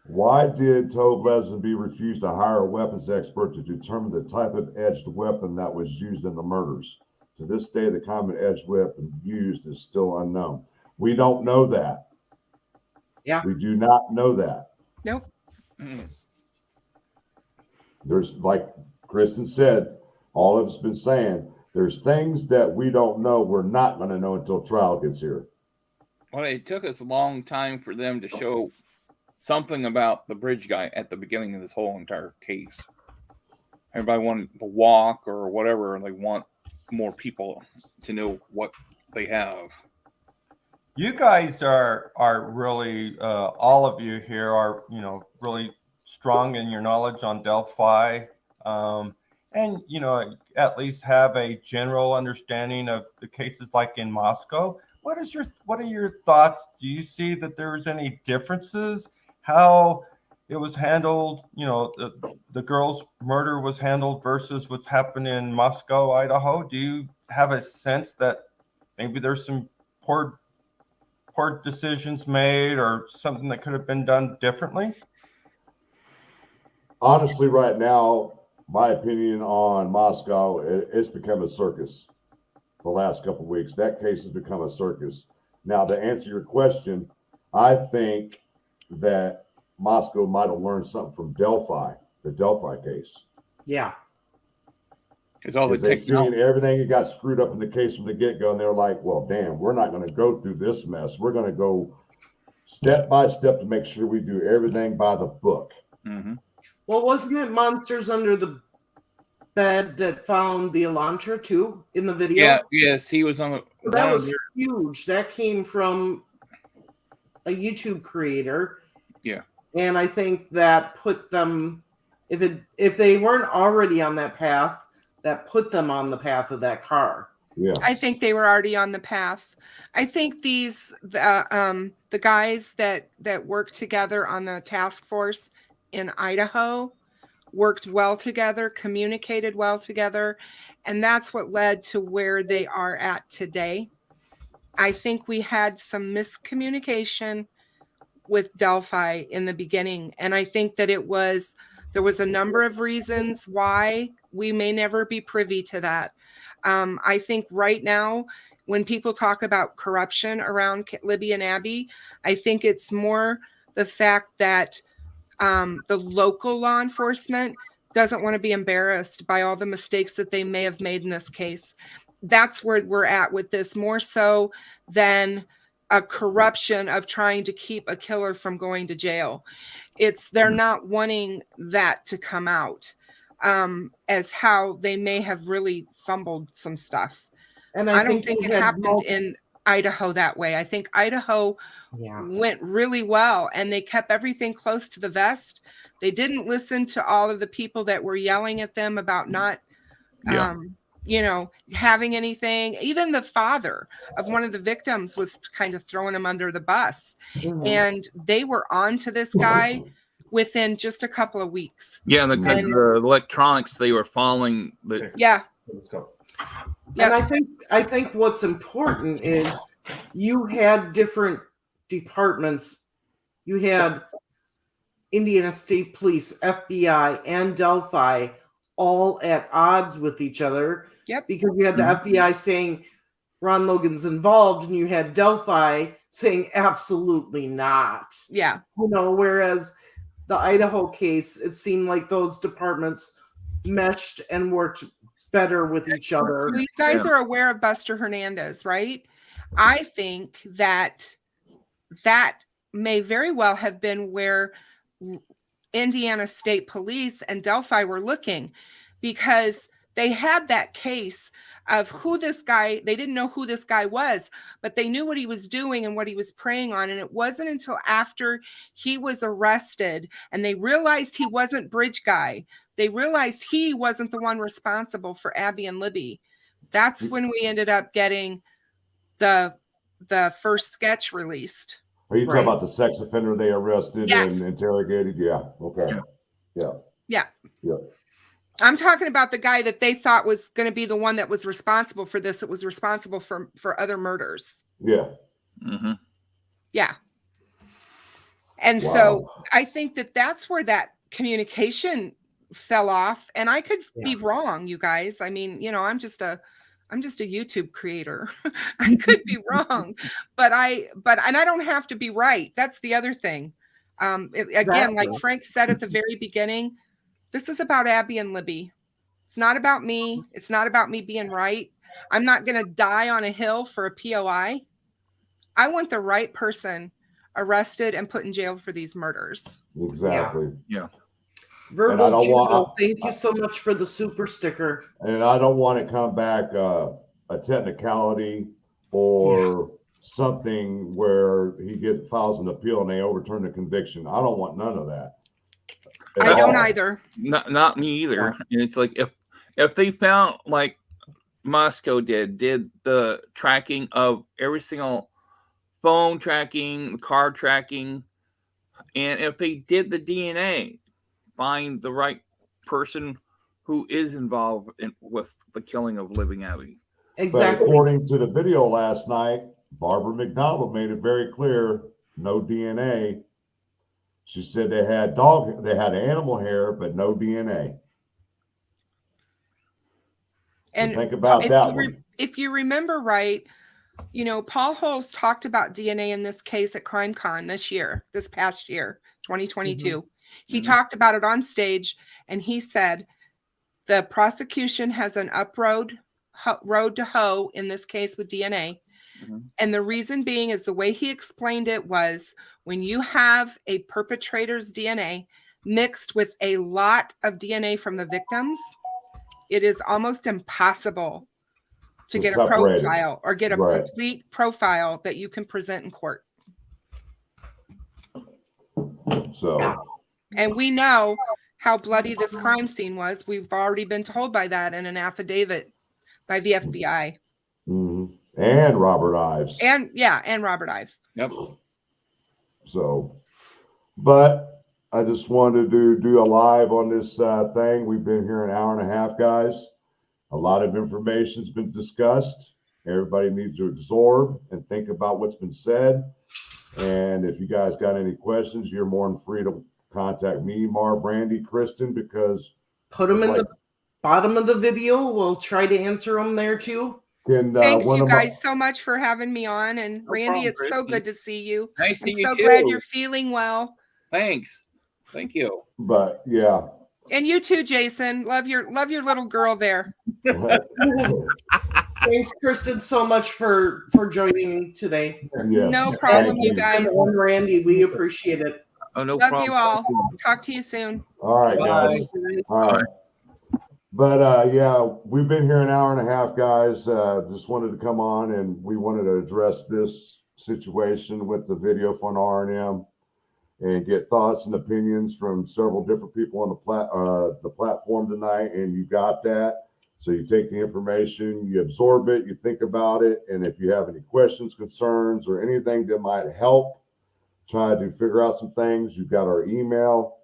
Why did Tove Lesenby refuse to hire a weapons expert to determine the type of edged weapon that was used in the murders? To this day, the common edged weapon used is still unknown. We don't know that. Yeah. We do not know that. Nope. There's, like Kristen said, all of us been saying, there's things that we don't know. We're not going to know until trial gets here. Well, it took us a long time for them to show something about the bridge guy at the beginning of this whole entire case. Everybody wanted the walk or whatever. They want more people to know what they have. You guys are really all of you here are really strong in your knowledge on Delphi, and at least have a general understanding of the cases like in Moscow. What are your thoughts? Do you see that there's any differences how it was handled? The girl's murder was handled versus what's happened in Moscow, Idaho. Do you have a sense that maybe there's some poor decisions made or something that could have been done differently? Honestly, right now, my opinion on Moscow, it's become a circus the last couple of weeks. That case has become a circus. Now, to answer your question, I think that Moscow might have learned something from Delphi, the Delphi case. Yeah. Because they seen everything that got screwed up in the case from the get-go, and they're like, well, damn, we're not going to go through this mess. We're going to go step by step to make sure we do everything by the book. Mm-hmm. Well, wasn't it Monsters Under the Bed that found the Elantra too in the video? Yeah, yes, he was on the. That was huge. That came from a YouTube creator. Yeah. And I think that put them, if they weren't already on that path, that put them on the path of that car. Yeah. I think they were already on the path. I think the guys that worked together on the task force in Idaho worked well together, communicated well together, and that's what led to where they are at today. I think we had some miscommunication with Delphi in the beginning, and I think that there was a number of reasons why. We may never be privy to that. I think right now, when people talk about corruption around Libby and Abby, I think it's more the fact that the local law enforcement doesn't want to be embarrassed by all the mistakes that they may have made in this case. That's where we're at with this, more so than a corruption of trying to keep a killer from going to jail. They're not wanting that to come out. as how they may have really fumbled some stuff. And I don't think think we it had happened in Idaho that way. I think Idaho went really well, and they kept everything close to the vest. They didn't listen to all of the people that were yelling at them about not, having anything. Even the father of one of the victims was kind of throwing him under the bus. And they were on to this guy within just a couple of weeks. Yeah, because the electronics, they were following the. Yeah. Let's go. And I think what's important is you had different departments. You had Indiana State Police, FBI, and Delphi all at odds with each other. Yep. Because you had the FBI saying Ron Logan's involved, and you had Delphi saying absolutely not. Yeah. Whereas the Idaho case, it seemed like those departments meshed and worked better with each other. Well, you guys are aware of Buster Hernandez, right? I think that may very well have been where Indiana State Police and Delphi were looking, because they had that case of who this guy, they didn't know who this guy was, but they knew what he was doing and what he was preying on. And it wasn't until after he was arrested and they realized he wasn't Bridge Guy, they realized he wasn't the one responsible for Abby and Libby. That's when we ended up getting the first sketch released. Are you talking about the sex offender they arrested and interrogated? Yeah. Okay. Yeah. I'm talking about the guy that they thought was going to be the one that was responsible for this. It was responsible for other murders. Yeah. Mm-hmm. Yeah. And so I think that that's where that communication fell off. And I could be wrong, you guys. I mean, I'm just a YouTube creator. I could be wrong, and I don't have to be right. That's the other thing. Again, like Frank said at the very beginning, this is about Abby and Libby. It's not about me. It's not about me being right. I'm not going to die on a hill for a POI. I want the right person arrested and put in jail for these murders. Exactly. Yeah. Verbal Juno, thank you so much for the super sticker. And I don't want to come back a technicality or something where he files an appeal and they overturn the conviction. I don't want none of that. I don't either. Not me either. And it's like if they found, like Moscow did the tracking of every single phone tracking, car tracking, and if they did the DNA, find the right person who is involved with the killing of Living Abby. Exactly. But according to the video last night, Barbara McDonald made it very clear, no DNA. She said they had animal hair, but no DNA. And think about that one. If you remember right, Paul Holes talked about DNA in this case at CrimeCon this past year, 2022. He talked about it on stage, and he said the prosecution has an road to hoe in this case with DNA. And the reason being is the way he explained it was when you have a perpetrator's DNA mixed with a lot of DNA from the victims, it is almost impossible to get a profile or get a complete profile that you can present in court. And we know how bloody this crime scene was. We've already been told by that in an affidavit by the FBI. And Robert Ives. And Robert Ives. Yep. So, but I just wanted to do a live on this thing. We've been here an hour and a half, guys. A lot of information's been discussed. Everybody needs to absorb and think about what's been said. And if you guys got any questions, you're more than free to contact me, Marv, Randy, Kristen, because put them in the bottom of the video. We'll try to answer them there too. Thanks you guys so much for having me on. And Randy, it's so good to see you. Nice to see you too. I'm so glad you're feeling well. Thanks. Thank you. But yeah. And you too, Jason. Love your little girl there. Thanks, Kristen, so much for joining today. Yes. No problem, you guys. And Randy, we appreciate it. Oh, no Love problem. you all. Talk to you soon. All right, guys. All right. But yeah, we've been here an hour and a half, guys. Just wanted to come on, and we wanted to address this situation with the video from R&M and get thoughts and opinions from several different people on the platform tonight. And you got that. So you take the information, you absorb it, you think about it, and if you have any questions, concerns, or anything that might help try to figure out some things, you've got our email,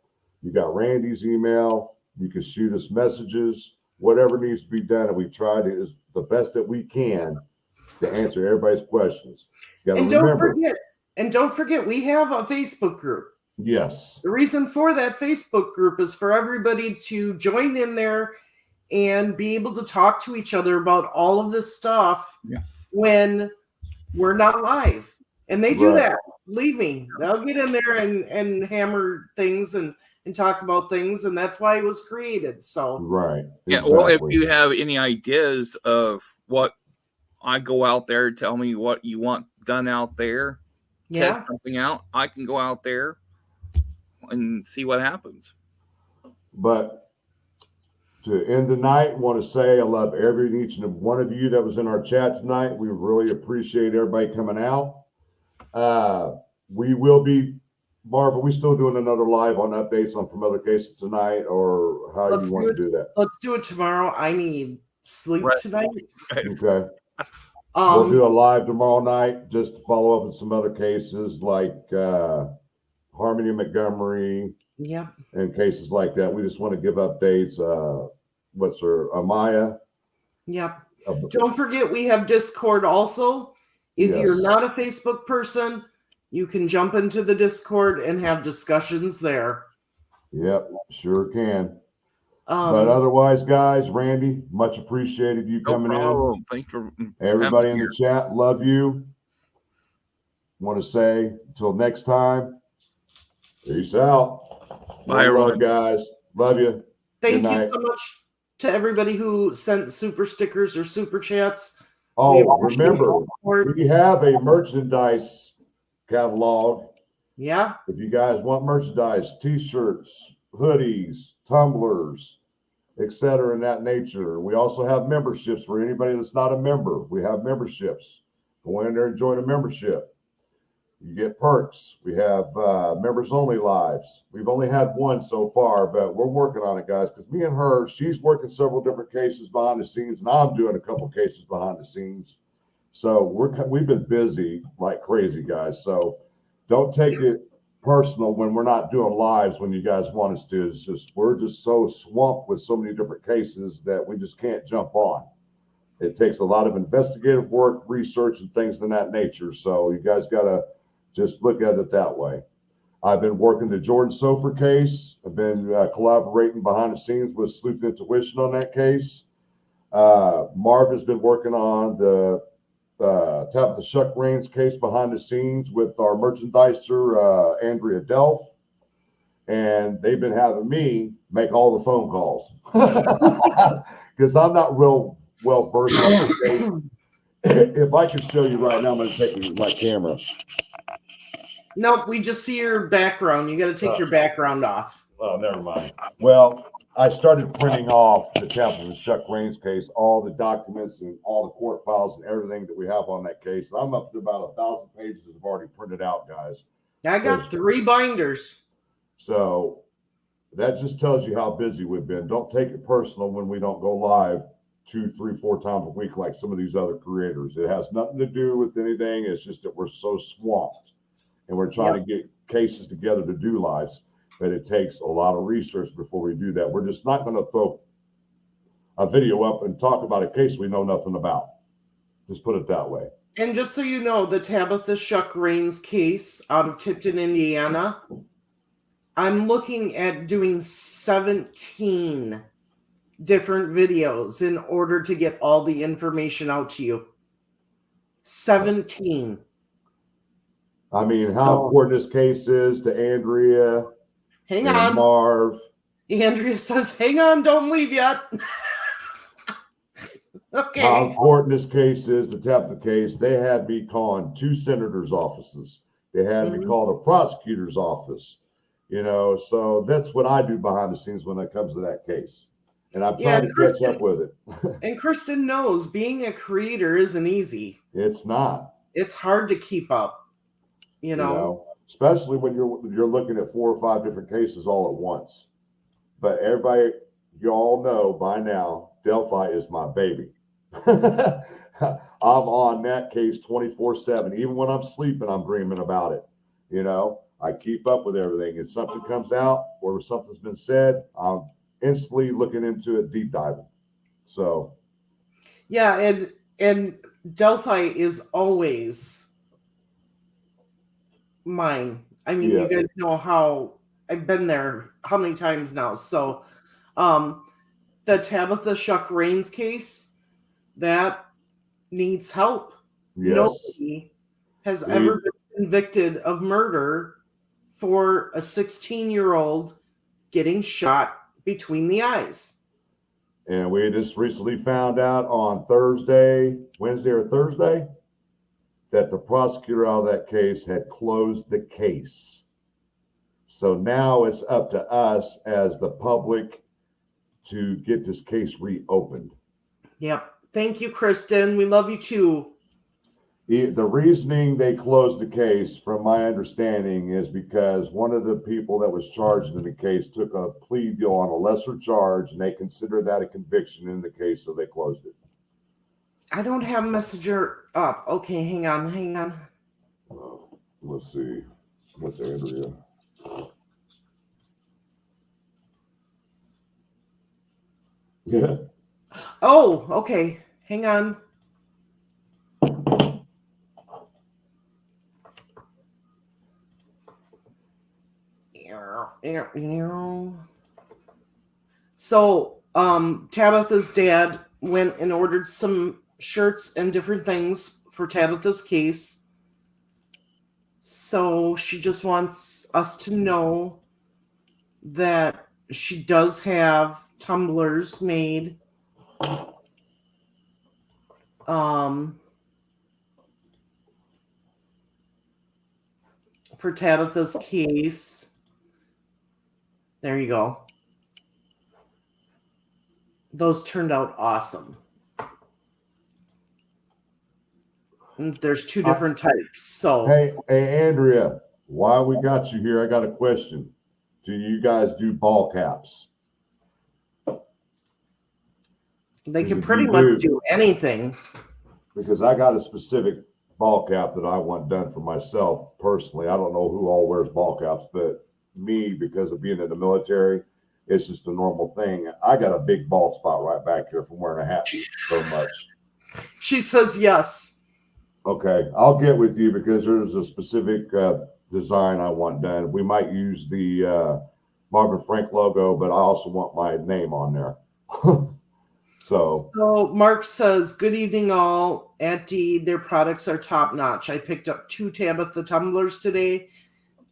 you got Randy's email, you can shoot us messages, whatever needs to be done, and we try to is the best that we can to answer everybody's questions. You got to remember. Don't forget, we have a Facebook group. Yes. The reason for that Facebook group is for everybody to join in there and be able to talk to each other about all of this stuff when we're not live. And they do that. Believe me, they'll get in there and hammer things and talk about things, and that's why it was created. So Yeah, well, if you have any ideas of what I go out there, tell me what you want done out there, test something out, I can go out there and see what happens. But to end the night, want to say I love every and each and one of you that was in our chat tonight. We really appreciate everybody coming out. We will be, Marv, are we still doing another live on updates on from other cases tonight, or how you want to do that? Let's do it tomorrow. I need sleep tonight. Okay. We'll do a live tomorrow night just to follow up with some other cases like Harmony Montgomery. Yeah. And cases like that. We just want to give updates. What's her Amaya? Yep. Don't forget we have Discord also. If you're not a Facebook person, you can jump into the Discord and have discussions there. Yep, sure can. But otherwise, guys, Randy, much appreciated you coming in. Thanks for everybody in the chat. Love you. Want to say until next time. Peace out. Bye, everyone. Guys. Love you. Thank you so much to everybody who sent super stickers or super chats. Oh, remember, we have a merchandise catalog. Yeah. If you guys want merchandise, t-shirts, hoodies, tumblers, etc. in that nature. We also have memberships for anybody that's not a member. We have memberships. Go in there and join a membership. You get perks. We have members only lives. We've only had one so far, but we're working on it, guys. Because me and her, she's working several different cases behind the scenes, and I'm doing a couple cases behind the scenes. So we've been busy like crazy, guys. So don't take it personal when we're not doing lives when you guys want us to. It's just we're just so swamped with so many different cases that we just can't jump on. It takes a lot of investigative work, research, and things of that nature. So you guys got to just look at it that way. I've been working the Jordan Sofer case. I've been collaborating behind the scenes with Sleuth Intuition on that case. Marv has been working on the Tabitha Shuck Rains case behind the scenes with our merchandiser, Andrea Delphi. And they've been having me make all the phone calls because I'm not real well versed on this case. If I could show you right now, I'm going to take my camera. Nope, we just see your background. You got to take your background off. Oh, never mind. Well, I started printing off the Tabitha Shuck Rains case, all the documents and all the court files and everything that we have on that case. I'm up to about 1,000 pages I've already printed out, guys. I got 3 binders. So that just tells you how busy we've been. Don't take it personal when we don't go live 2, 3, 4 times a week like some of these other creators. It has nothing to do with anything. It's just that we're so swamped. And we're trying to get cases together to do lives, but it takes a lot of research before we do that. We're just not going to throw a video up and talk about a case we know nothing about. Just put it that way. And just so you know, the Tabitha Shuck Rains case out of Tipton, Indiana, I'm looking at doing 17 different videos in order to get all the information out to you. 17. I mean, how important this case is to Andrea. Hang on. Marv. Andrea says, hang on, don't leave yet. Okay. How important this case is, the Tabitha case. They had me calling 2 senators' offices. They had me call the prosecutor's office. You know, so that's what I do behind the scenes when it comes to that case. and I'm Yeah, trying to catch up with it. And Kristen knows being a creator isn't easy. It's not, It's hard to keep up, you know? especially when you're looking at 4 or 5 different cases all at once. But everybody, you all know by now, Delphi is my baby. I'm on that case 24/7. Even when I'm sleeping, I'm dreaming about it. I keep up with everything. If something comes out or something's been said, I'm instantly looking into it, deep diving. So Yeah, and Delphi is always mine. I mean, Yeah. you guys know how I've been there how many times now. So the Tabitha Shuck Rains case, that needs help. yes, Nobody has ever been convicted of murder for a 16-year-old getting shot between the eyes. and we just recently found out on Wednesday or Thursday, that the prosecutor out of that case had closed the case. So now it's up to us as the public to get this case reopened. Yep. Thank you, Kristen. We love you too. The reasoning they closed the case, from my understanding, is because one of the people that was charged in the case took a plea deal on a lesser charge, and they considered that a conviction in the case, so they closed it. I don't have Messenger up. Okay, hang on. Let's see. What's Andrea? Yeah. Oh, okay. Hang on. So, Tabitha's dad went and ordered some shirts and different things for Tabitha's case. So she just wants us to know that she does have tumblers made. For Tabitha's case. There you go. Those turned out awesome. And there's 2 different types. So Hey, Andrea, while we got you here, I got a question. Do you guys do ball caps? they can If pretty you much do anything. Because I got a specific ball cap that I want done for myself personally. I don't know who all wears ball caps, but me, because of being in the military, it's just a normal thing. I got a big bald spot right back here from wearing a hat so much. She says yes. Okay, I'll get with you because there's a specific design I want done. We might use the Marvin Frank logo, but I also want my name on there. So Mark says, good evening all. At D, their products are top notch. I picked up 2 Tabitha tumblers today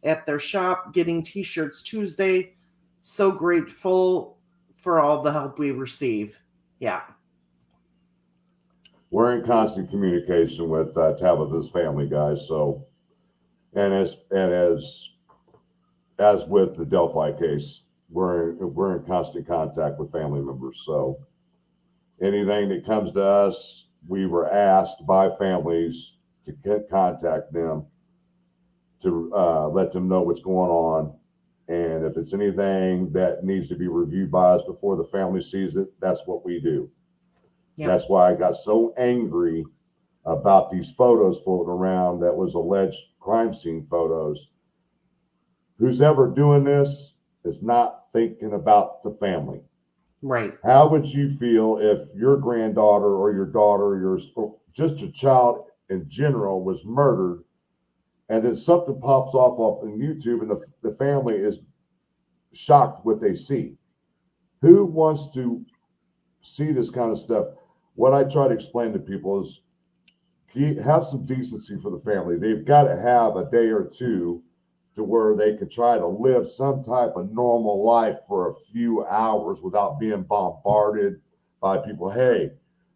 at their shop, getting t-shirts Tuesday. So grateful for all the help we receive. Yeah. we're in constant communication with Tabitha's family, guys. So, and as with the Delphi case, we're in constant contact with family members. So, anything that comes to us, we were asked by families to contact them to let them know what's going on. And if it's anything that needs to be reviewed by us before the family sees it, that's what we do. Yep. That's why I got so angry about these photos floating around that was alleged crime scene photos. Who's ever doing this is not thinking about the family. Right. How would you feel if your granddaughter or your daughter, or just a child in general, was murdered, and then something pops off on YouTube and the family is shocked what they see? Who wants to see this kind of stuff? What I try to explain to people is have some decency for the family. They've got to have a day or two to where they can try to live some type of normal life for a few hours without being bombarded by people. Hey,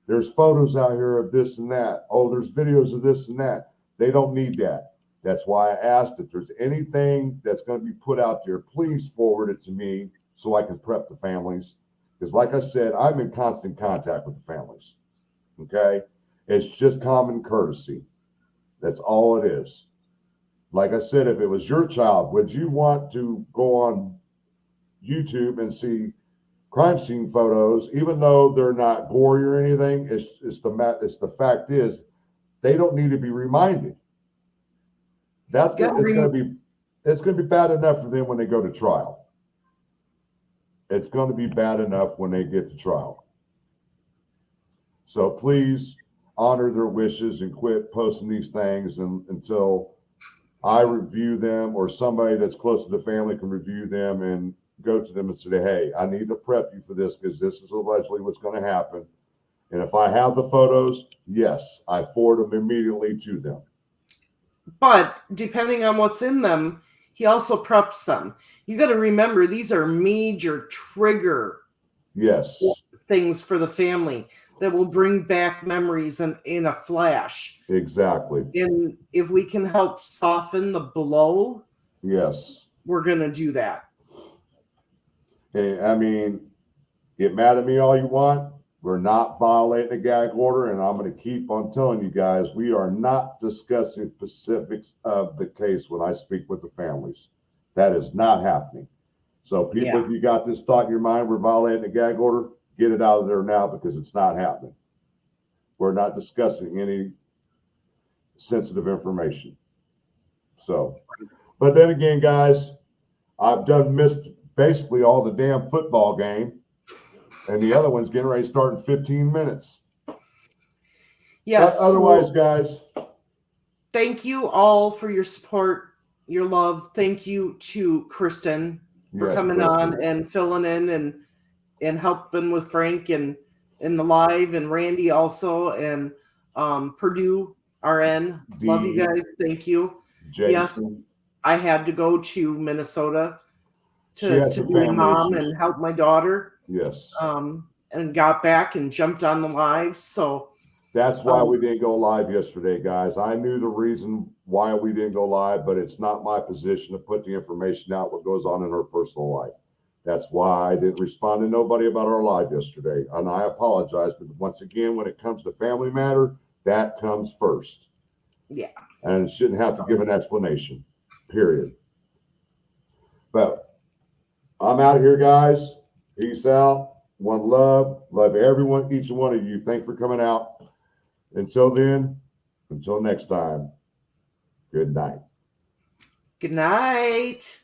there's photos out here of this and that. Oh, there's videos of this and that. They don't need that. That's why I asked if there's anything that's going to be put out there, please forward it to me so I can prep the families. Because like I said, I'm in constant contact with the families. Okay? It's just common courtesy. That's all it is. Like I said, if it was your child, would you want to go on YouTube and see crime scene photos, even though they're not gory or anything? It's the fact is they don't need to be reminded. It's going to be bad enough for them when they go to trial. It's going to be bad enough when they get to trial. So please honor their wishes and quit posting these things until I review them or somebody that's close to the family can review them and go to them and say, hey, I need to prep you for this because this is allegedly what's going to happen. And if I have the photos, yes, I forward them immediately to them. But depending on what's in them, he also preps them. You got to remember, these are major trigger things for the family that will bring back memories in a flash. Exactly. And if we can help soften the blow, yes, we're going to do that. Hey, I mean, get mad at me all you want. We're not violating the gag order, and I'm going to keep on telling you guys, we are not discussing specifics of the case when I speak with the families. That is not happening. So people, if you got this thought in your mind, we're violating the gag order, get it out of there now because it's not happening. We're not discussing any sensitive information. So, but then again, guys, I've missed basically all the damn football game. And the other one's getting ready to start in 15 minutes. Yes. But otherwise, guys, thank you all for your support, your love. Thank you to Kristen for coming on and filling in and helping with Frank and in the live, and Randy also, and Purdue RN. Love you guys. Thank you. Jason. Yes, I had to go to Minnesota to be a mom and help my daughter. Yes. And got back and jumped on the live. So that's why we didn't go live yesterday, guys. I knew the reason why we didn't go live, but it's not my position to put the information out what goes on in her personal life. That's why I didn't respond to nobody about our live yesterday. And I apologize. But once again, when it comes to family matter, that comes first. Yeah. And shouldn't have to give an explanation, period. But I'm out of here, guys. Peace out. One love. Love everyone, each and one of you. Thanks for coming out. Until then, until next time, good night. Good night.